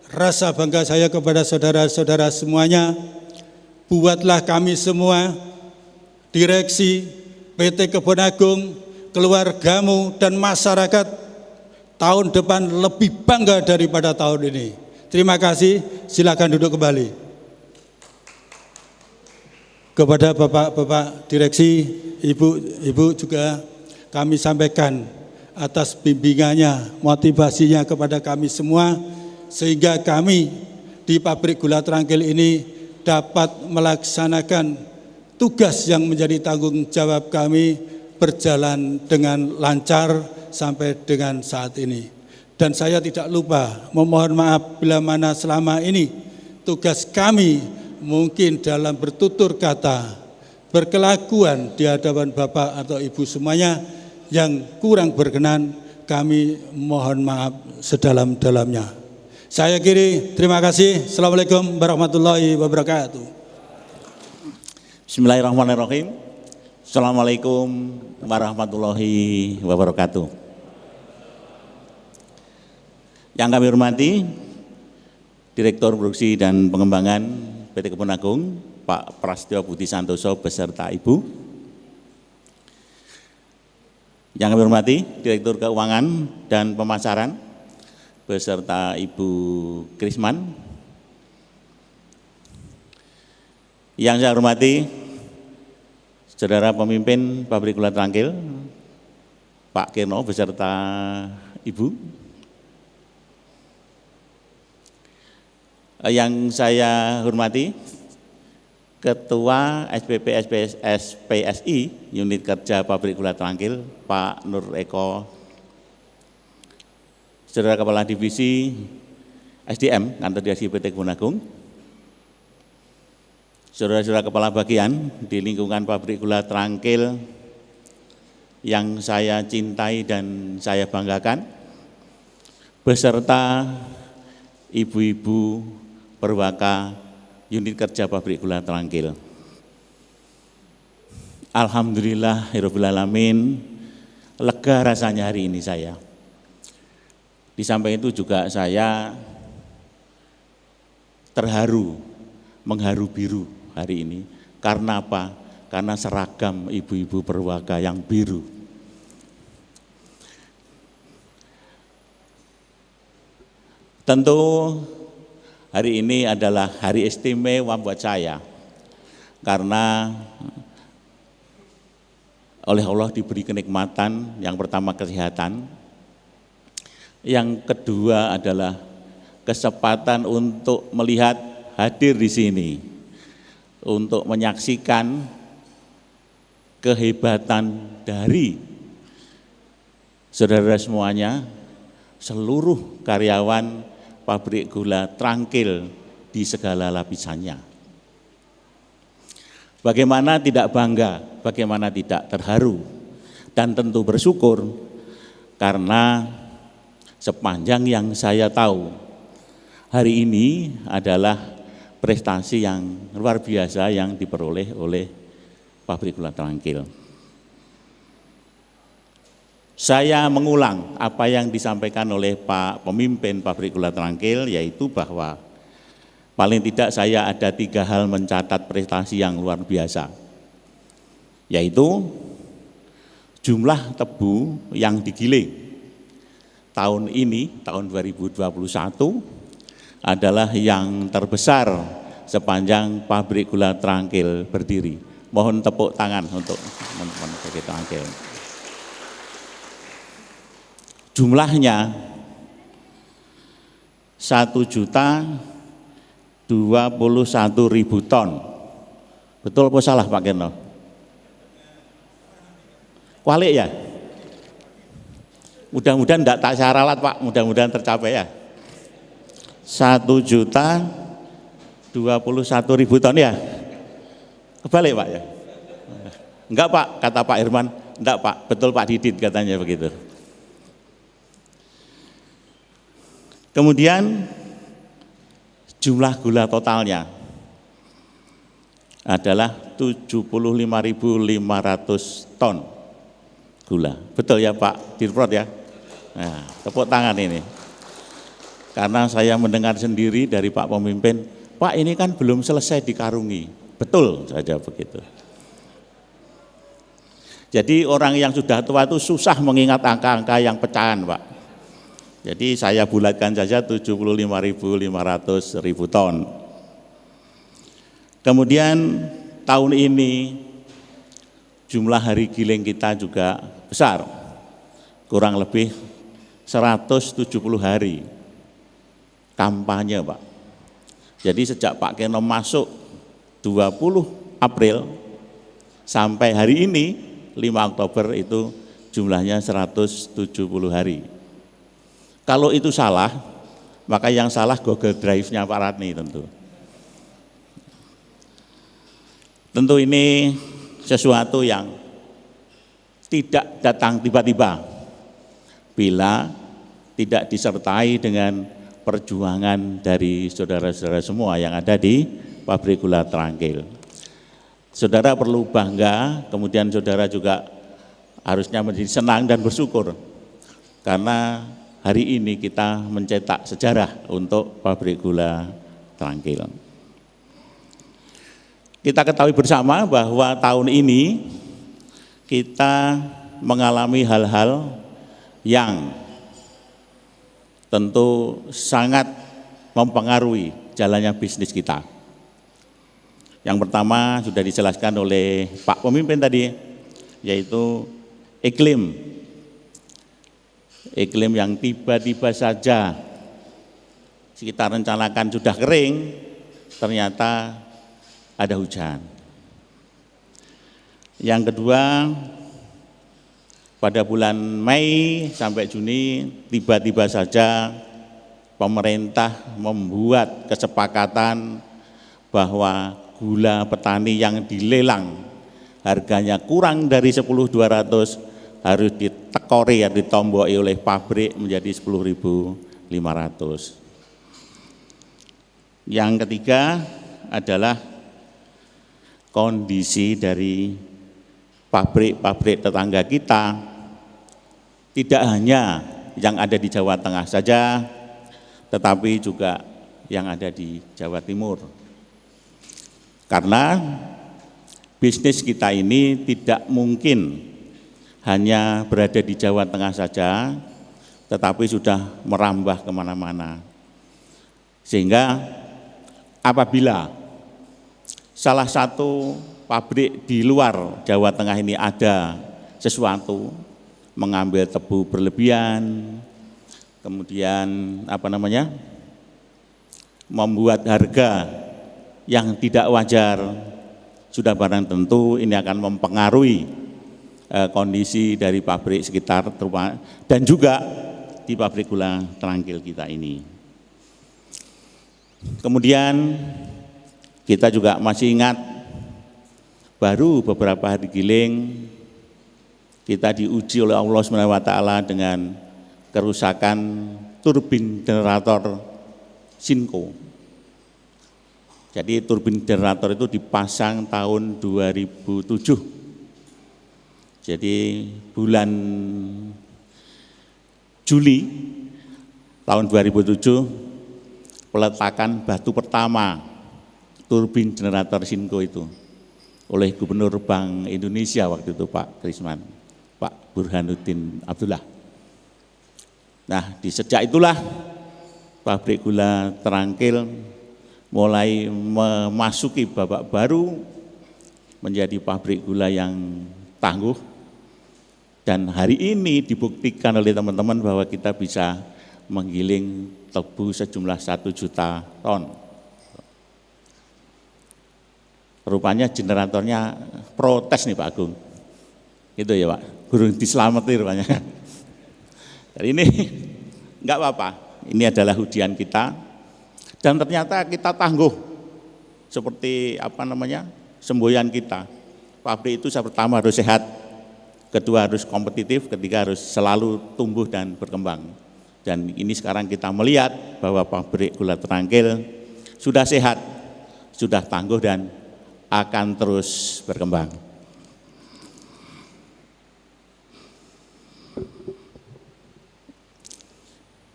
rasa bangga saya kepada saudara-saudara semuanya. Buatlah kami semua, direksi PT Kebun Agung, keluargamu dan masyarakat tahun depan lebih bangga daripada tahun ini. Terima kasih, silakan duduk kembali. Kepada Bapak-Bapak direksi, Ibu juga kami sampaikan atas bimbingannya, motivasinya kepada kami semua, sehingga kami di pabrik gula Trangkil ini dapat melaksanakan tugas yang menjadi tanggung jawab kami berjalan dengan lancar sampai dengan saat ini. Dan saya tidak lupa memohon maaf bila mana selama ini tugas kami mungkin dalam bertutur kata, berkelakuan di hadapan Bapak atau Ibu semuanya yang kurang berkenan, kami mohon maaf sedalam-dalamnya. Saya akhiri, terima kasih. Assalamualaikum warahmatullahi wabarakatuh. Bismillahirrahmanirrahim. Assalamualaikum warahmatullahi wabarakatuh. Yang kami hormati Direktur Produksi dan Pengembangan PT Kebun Agung, Pak Prasetyo Budi Santoso beserta Ibu. Yang kami hormati Direktur Keuangan dan Pemasaran beserta Ibu Krisman. Yang saya hormati saudara pemimpin pabrik gula Trangkil, Pak Kirno beserta Ibu. Yang saya hormati Ketua SPP SPSI Unit Kerja Pabrik Gula Trangkil, Pak Nur Eko, Saudara Kepala Divisi SDM Kantor Direksi PT Kebun Agung, Saudara-saudara Kepala Bagian di lingkungan Pabrik Gula Trangkil yang saya cintai dan saya banggakan, beserta ibu-ibu perwaka Unit Kerja Pabrik Gula Trangkil. Alhamdulillahirabbil alamin, lega rasanya hari ini saya. Di samping itu juga saya terharu, mengharu biru hari ini. Karena apa? Karena seragam ibu-ibu perwaka yang biru. Tentu hari ini adalah hari istimewa buat saya, karena oleh Allah diberi kenikmatan, yang pertama kesehatan, yang kedua adalah kesempatan untuk melihat, hadir di sini, untuk menyaksikan kehebatan dari saudara semuanya, seluruh karyawan Pabrik Gula Trangkil di segala lapisannya. Bagaimana tidak bangga, bagaimana tidak terharu, dan tentu bersyukur karena sepanjang yang saya tahu, hari ini adalah prestasi yang luar biasa yang diperoleh oleh Pabrik Gula Trangkil. Saya mengulang apa yang disampaikan oleh Pak Pemimpin Pabrik Gula Trangkil, yaitu bahwa paling tidak saya ada 3 hal mencatat prestasi yang luar biasa, yaitu jumlah tebu yang digiling tahun ini, tahun 2021 adalah yang terbesar sepanjang pabrik gula Trangkil berdiri. Mohon tepuk tangan untuk teman-teman pabrik Trangkil. Jumlahnya 1.021.000 ton. Betul apa salah Pak Keno? Kualik ya? Mudah-mudahan tidak tak saya ralat Pak, mudah-mudahan tercapai ya. 1.021.000 ton ya? Kebalik Pak ya? Enggak Pak, kata Pak Irman, enggak Pak, betul Pak Didit katanya begitu. Kemudian jumlah gula totalnya adalah 75.500 ton gula. Betul ya Pak Dirprot ya? Nah, tepuk tangan ini. Karena saya mendengar sendiri dari Pak Pemimpin, Pak ini kan belum selesai dikarungi. Betul saja begitu. Jadi orang yang sudah tua itu susah mengingat angka-angka yang pecahan Pak. Jadi saya bulatkan saja 75.500 ton. Kemudian tahun ini jumlah hari giling kita juga besar, kurang lebih 170 hari kampanye Pak. Jadi sejak Pak Keno masuk 20 April sampai hari ini 5 Oktober itu jumlahnya 170 hari. Kalau itu salah, maka yang salah Google Drive-nya Pak Radni tentu. Tentu ini sesuatu yang tidak datang tiba-tiba bila tidak disertai dengan perjuangan dari saudara-saudara semua yang ada di pabrik gula Trangkil. Saudara perlu bangga, kemudian saudara juga harusnya menjadi senang dan bersyukur karena hari ini kita mencetak sejarah untuk pabrik gula Trangkil. Kita ketahui bersama bahwa tahun ini kita mengalami hal-hal yang tentu sangat mempengaruhi jalannya bisnis kita. Yang pertama sudah dijelaskan oleh Pak Pemimpin tadi, yaitu iklim yang tiba-tiba saja kita rencanakan sudah kering, ternyata ada hujan. Yang kedua, pada bulan Mei sampai Juni tiba-tiba saja pemerintah membuat kesepakatan bahwa gula petani yang dilelang harganya kurang dari 10.200 harus ditekori, ditomboki oleh pabrik menjadi 10.500. Yang ketiga adalah kondisi dari pabrik-pabrik tetangga kita, tidak hanya yang ada di Jawa Tengah saja, tetapi juga yang ada di Jawa Timur. Karena bisnis kita ini tidak mungkin hanya berada di Jawa Tengah saja, tetapi sudah merambah kemana-mana. Sehingga apabila salah satu pabrik di luar Jawa Tengah ini ada sesuatu, mengambil tebu berlebihan, kemudian membuat harga yang tidak wajar, sudah barang tentu ini akan mempengaruhi kondisi dari pabrik sekitar dan juga di pabrik gula Trangkil kita ini. Kemudian kita juga masih ingat baru beberapa hari giling kita diuji oleh Allah SWT dengan kerusakan turbin generator Sinko. Jadi turbin generator itu dipasang tahun 2007. Jadi bulan Juli tahun 2007 peletakan batu pertama turbin generator Sinko itu oleh Gubernur Bank Indonesia waktu itu Pak Krisman, Pak Burhanuddin Abdullah. Nah, sejak itulah pabrik gula Trangkil mulai memasuki babak baru menjadi pabrik gula yang tangguh, dan hari ini dibuktikan oleh teman-teman bahwa kita bisa menggiling tebu sejumlah 1 juta ton. Rupanya generatornya protes nih Pak Agung, itu ya Pak, burung diselamatin rupanya. Jadi ini enggak apa-apa, ini adalah ujian kita, dan ternyata kita tangguh seperti semboyan kita. Pabrik itu pertama harus sehat, kedua harus kompetitif, ketiga harus selalu tumbuh dan berkembang. Dan ini sekarang kita melihat bahwa pabrik gula Trangkil sudah sehat, sudah tangguh dan akan terus berkembang.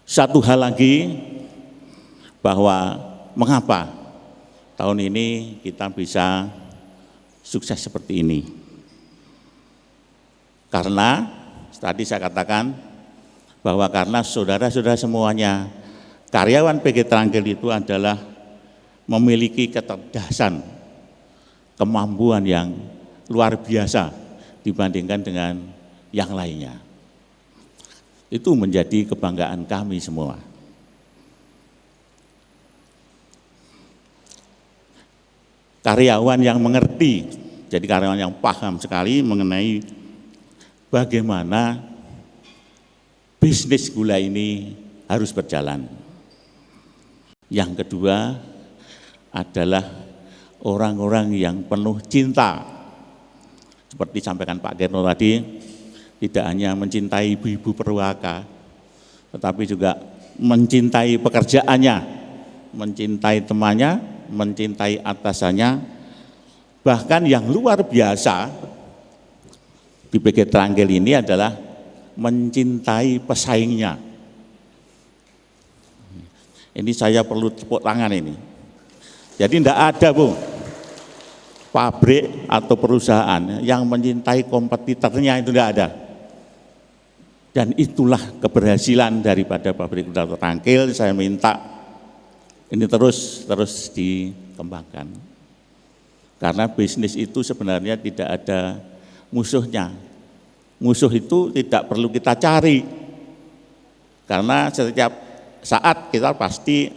Satu hal lagi, bahwa mengapa tahun ini kita bisa sukses seperti ini. Karena tadi saya katakan bahwa karena saudara-saudara semuanya karyawan PG Trangkil itu adalah memiliki kecerdasan, kemampuan yang luar biasa dibandingkan dengan yang lainnya. Itu menjadi kebanggaan kami semua. Karyawan yang mengerti, jadi karyawan yang paham sekali mengenai bagaimana bisnis gula ini harus berjalan. Yang kedua adalah orang-orang yang penuh cinta. Seperti disampaikan Pak Kerno tadi, tidak hanya mencintai ibu-ibu perwaka, tetapi juga mencintai pekerjaannya, mencintai temannya, mencintai atasannya, bahkan yang luar biasa di PG Trangkil ini adalah mencintai pesaingnya. Ini saya perlu tepuk tangan ini. Jadi tidak ada pabrik atau perusahaan yang mencintai kompetitornya, itu tidak ada. Dan itulah keberhasilan daripada pabrik gula Trangkil. Saya minta ini terus dikembangkan. Karena bisnis itu sebenarnya tidak ada musuhnya. Musuh itu tidak perlu kita cari. Karena setiap saat kita pasti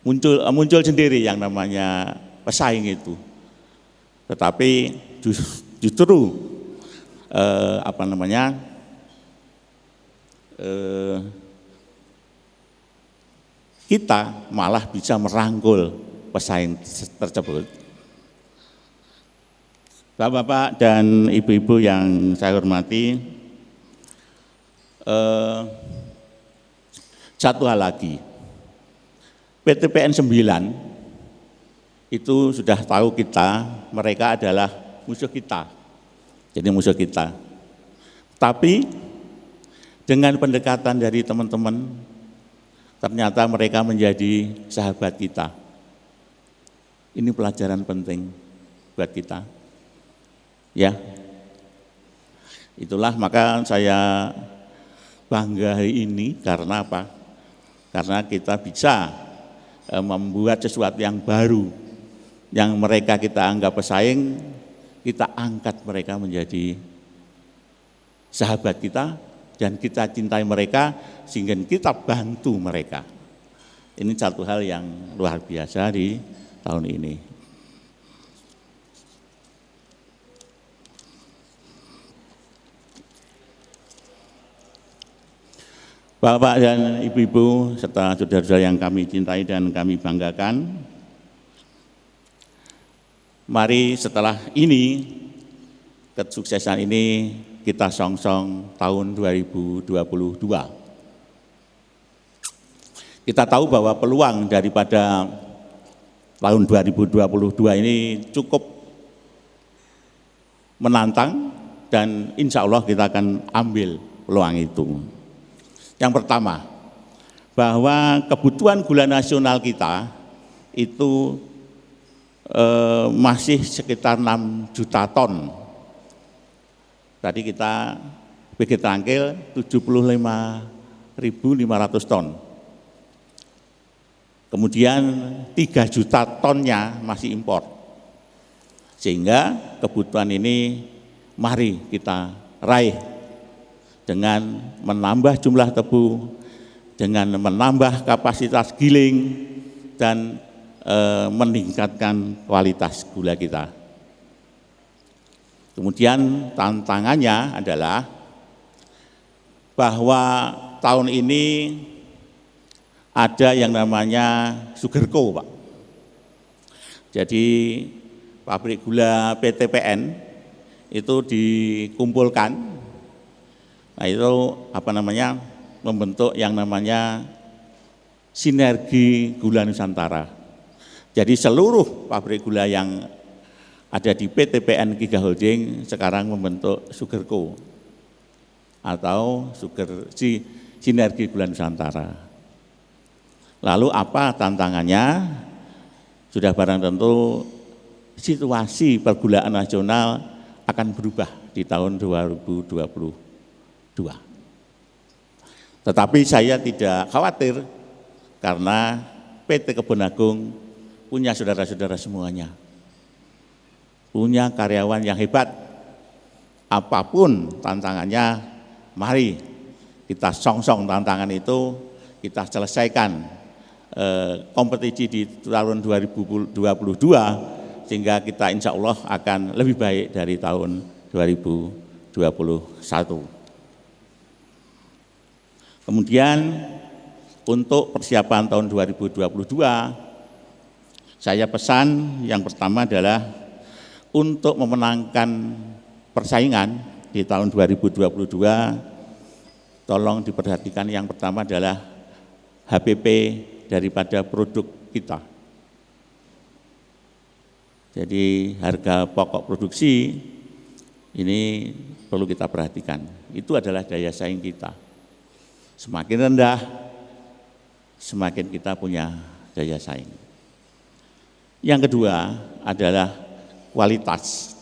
muncul sendiri yang namanya pesaing itu. Tetapi justru kita malah bisa merangkul pesaing tersebut. Bapak-bapak dan ibu-ibu yang saya hormati, satu hal lagi, PT PN 9 itu sudah tahu mereka adalah musuh kita, jadi musuh kita. Tapi dengan pendekatan dari teman-teman, ternyata mereka menjadi sahabat kita. Ini pelajaran penting buat kita. Ya, itulah maka saya bangga hari ini karena apa? Karena kita bisa membuat sesuatu yang baru, yang mereka kita anggap pesaing, kita angkat mereka menjadi sahabat kita dan kita cintai mereka sehingga kita bantu mereka. Ini satu hal yang luar biasa di tahun ini. Bapak dan ibu-ibu serta saudara-saudara yang kami cintai dan kami banggakan, mari setelah ini, kesuksesan ini kita song-song tahun 2022. Kita tahu bahwa peluang daripada tahun 2022 ini cukup menantang dan insya Allah kita akan ambil peluang itu. Yang pertama, bahwa kebutuhan gula nasional kita itu masih sekitar 6 juta ton. Tadi kita PG Trangkil 75.500 ton. Kemudian 3 juta tonnya masih impor. Sehingga kebutuhan ini mari kita raih dengan menambah jumlah tebu, dengan menambah kapasitas giling, dan meningkatkan kualitas gula kita. Kemudian tantangannya adalah bahwa tahun ini ada yang namanya Sugerco, Pak. Jadi pabrik gula PTPN itu dikumpulkan, nah itu membentuk yang namanya Sinergi Gula Nusantara. Jadi seluruh pabrik gula yang ada di PTPN Giga Holding sekarang membentuk Sugerco atau Sinergi Gula Nusantara. Lalu apa tantangannya? Sudah barang tentu situasi pergulaan nasional akan berubah di tahun 2022. Tetapi saya tidak khawatir karena PT Kebun Agung punya saudara-saudara semuanya, punya karyawan yang hebat. Apapun tantangannya, mari kita song-song tantangan itu, kita selesaikan kompetisi di tahun 2022, sehingga kita insya Allah akan lebih baik dari tahun 2021. Kemudian untuk persiapan tahun 2022, saya pesan yang pertama adalah untuk memenangkan persaingan di tahun 2022, tolong diperhatikan yang pertama adalah HPP daripada produk kita. Jadi harga pokok produksi ini perlu kita perhatikan. Itu adalah daya saing kita. Semakin rendah, semakin kita punya daya saing. Yang kedua adalah kualitas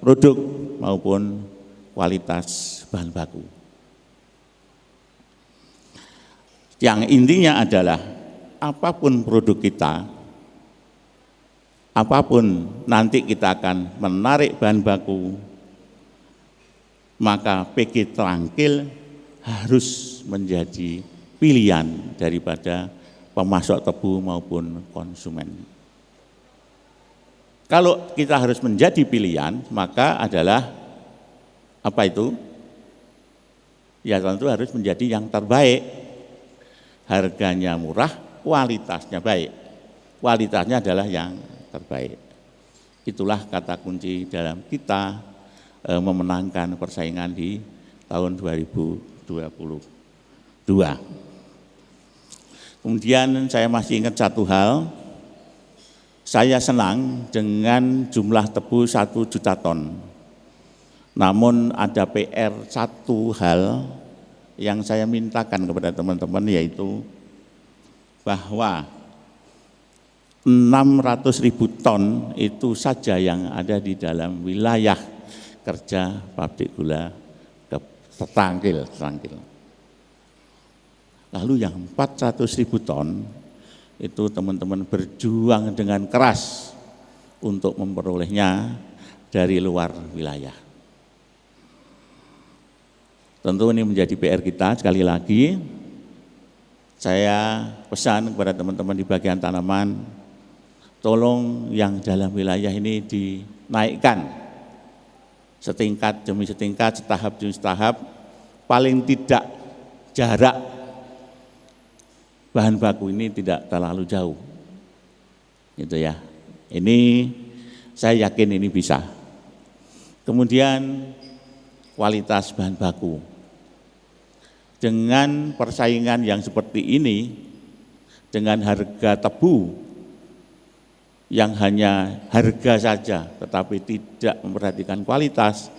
produk maupun kualitas bahan baku. Yang intinya adalah apapun produk kita, apapun nanti kita akan menarik bahan baku, maka PG Trangkil harus menjadi pilihan daripada pemasok tebu maupun konsumen. Kalau kita harus menjadi pilihan, maka adalah apa itu? Ya tentu harus menjadi yang terbaik. Harganya murah, kualitasnya baik. Kualitasnya adalah yang terbaik. Itulah kata kunci dalam kita memenangkan persaingan di tahun 2022. Kemudian saya masih ingat satu hal, saya senang dengan jumlah tebu 1 juta ton. Namun ada PR satu hal yang saya mintakan kepada teman-teman, yaitu bahwa 600.000 ton itu saja yang ada di dalam wilayah kerja pabrik gula Trangkil. Lalu yang 400.000 ton itu teman-teman berjuang dengan keras untuk memperolehnya dari luar wilayah. Tentu ini menjadi PR kita. Sekali lagi saya pesan kepada teman-teman di bagian tanaman, tolong yang dalam wilayah ini dinaikkan setingkat demi setingkat, setahap demi setahap, paling tidak jarak bahan baku ini tidak terlalu jauh. Gitu ya. Ini saya yakin ini bisa. Kemudian kualitas bahan baku. Dengan persaingan yang seperti ini, dengan harga tebu yang hanya harga saja tetapi tidak memperhatikan kualitas,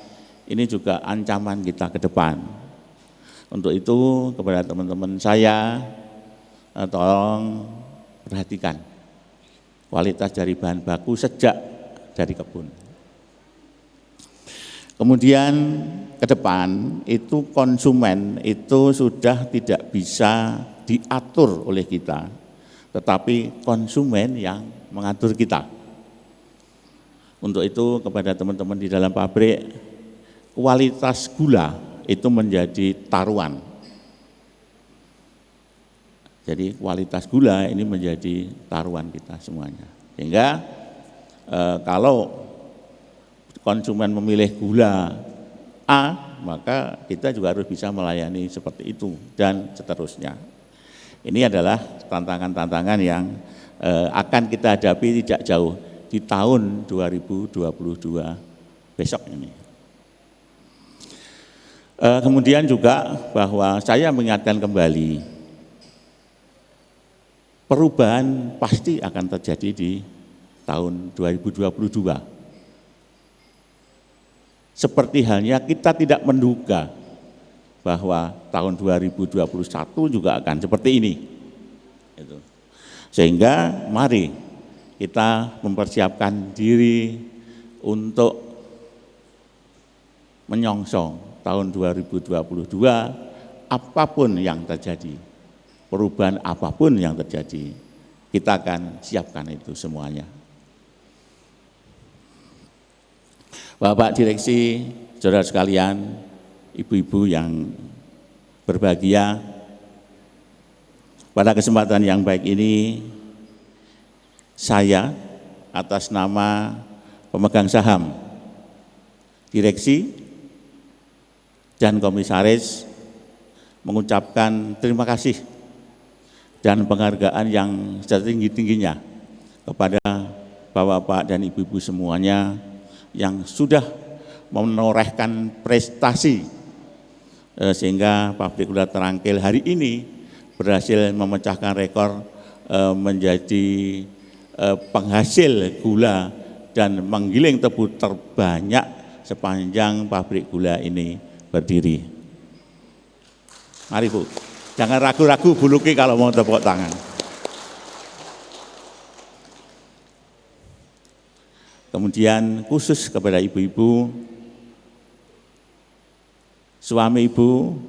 ini juga ancaman kita ke depan. Untuk itu kepada teman-teman saya, tolong perhatikan kualitas dari bahan baku sejak dari kebun. Kemudian ke depan itu konsumen itu sudah tidak bisa diatur oleh kita, tetapi konsumen yang mengatur kita. Untuk itu kepada teman-teman di dalam pabrik, kualitas gula itu menjadi taruhan. Jadi kualitas gula ini menjadi taruhan kita semuanya. Sehingga kalau konsumen memilih gula A, maka kita juga harus bisa melayani seperti itu dan seterusnya. Ini adalah tantangan-tantangan yang akan kita hadapi tidak jauh di tahun 2022 besok ini. Kemudian juga bahwa saya mengingatkan kembali, perubahan pasti akan terjadi di tahun 2022. Seperti halnya kita tidak menduga bahwa tahun 2021 juga akan seperti ini. Sehingga mari kita mempersiapkan diri untuk menyongsong tahun 2022 apapun yang terjadi, perubahan apapun yang terjadi, kita akan siapkan itu semuanya. Bapak direksi, saudara sekalian, ibu-ibu yang berbahagia, pada kesempatan yang baik ini, saya atas nama pemegang saham, direksi, dan komisaris mengucapkan terima kasih dan penghargaan yang setinggi-tingginya kepada bapak-bapak dan ibu-ibu semuanya yang sudah menorehkan prestasi sehingga pabrik gula Terangkil hari ini berhasil memecahkan rekor menjadi penghasil gula dan menggiling tebu terbanyak sepanjang pabrik gula ini berdiri. Mari Bu, jangan ragu-ragu Bu Luki kalau mau tepuk tangan. Kemudian khusus kepada ibu-ibu, suami ibu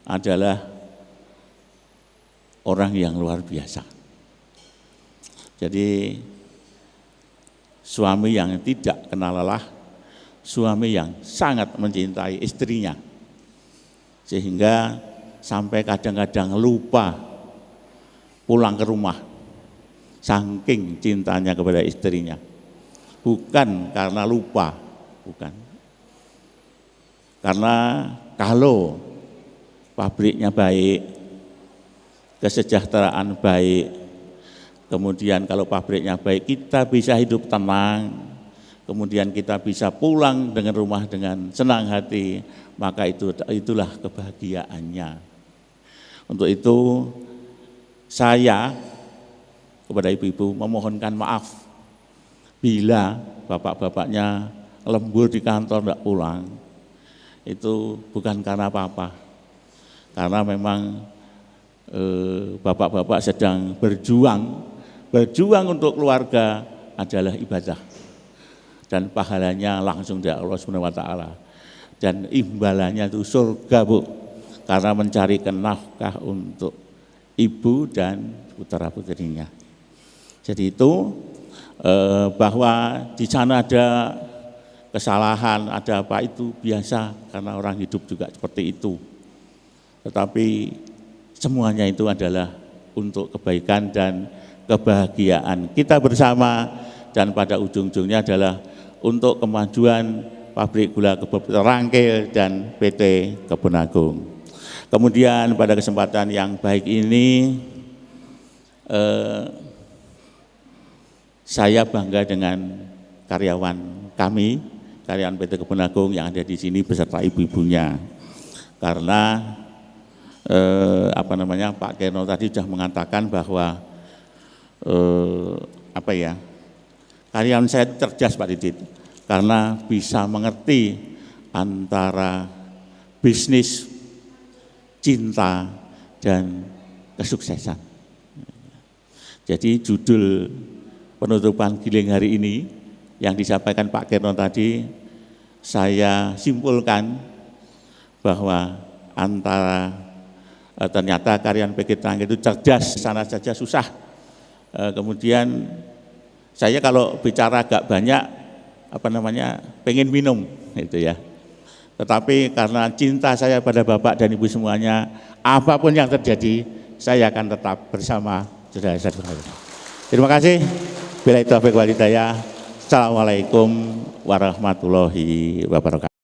adalah orang yang luar biasa. Jadi suami yang tidak kenal lelah, suami yang sangat mencintai istrinya, sehingga sampai kadang-kadang lupa pulang ke rumah, saking cintanya kepada istrinya. Bukan karena lupa, bukan. Karena kalau pabriknya baik, kesejahteraan baik, kemudian kalau pabriknya baik, kita bisa hidup tenang, kemudian kita bisa pulang dengan rumah dengan senang hati, maka itulah kebahagiaannya. Untuk itu saya kepada ibu-ibu memohonkan maaf bila bapak-bapaknya lembur di kantor tidak pulang, itu bukan karena apa-apa, karena memang bapak-bapak sedang berjuang untuk keluarga adalah ibadah dan pahalanya langsung dari Allah Subhanahu wa taala dan imbalannya itu surga Bu, karena mencari nafkah untuk ibu dan putra-putrinya. Jadi itu bahwa di sana ada kesalahan, ada apa itu biasa karena orang hidup juga seperti itu. Tetapi semuanya itu adalah untuk kebaikan dan kebahagiaan kita bersama dan pada ujung-ujungnya adalah untuk kemajuan pabrik gula Terangkil dan PT Kebun Agung. Kemudian pada kesempatan yang baik ini saya bangga dengan karyawan kami, karyawan PT Kebun Agung yang ada di sini beserta ibu-ibunya. Karena Pak Keno tadi sudah mengatakan bahwa karyawan saya cerdas Pak Didit, karena bisa mengerti antara bisnis cinta, dan kesuksesan. Jadi judul penutupan Giling hari ini yang disampaikan Pak Kirno tadi, saya simpulkan bahwa antara ternyata karyawan PG Trangkil itu cerdas, sana saja susah. Kemudian saya kalau bicara agak banyak, pengen minum, itu ya. Tetapi karena cinta saya pada Bapak dan Ibu semuanya, apapun yang terjadi, saya akan tetap bersama saudara-saudara. Terima kasih. Billahi taufiq wal hidayah. Assalamualaikum warahmatullahi wabarakatuh.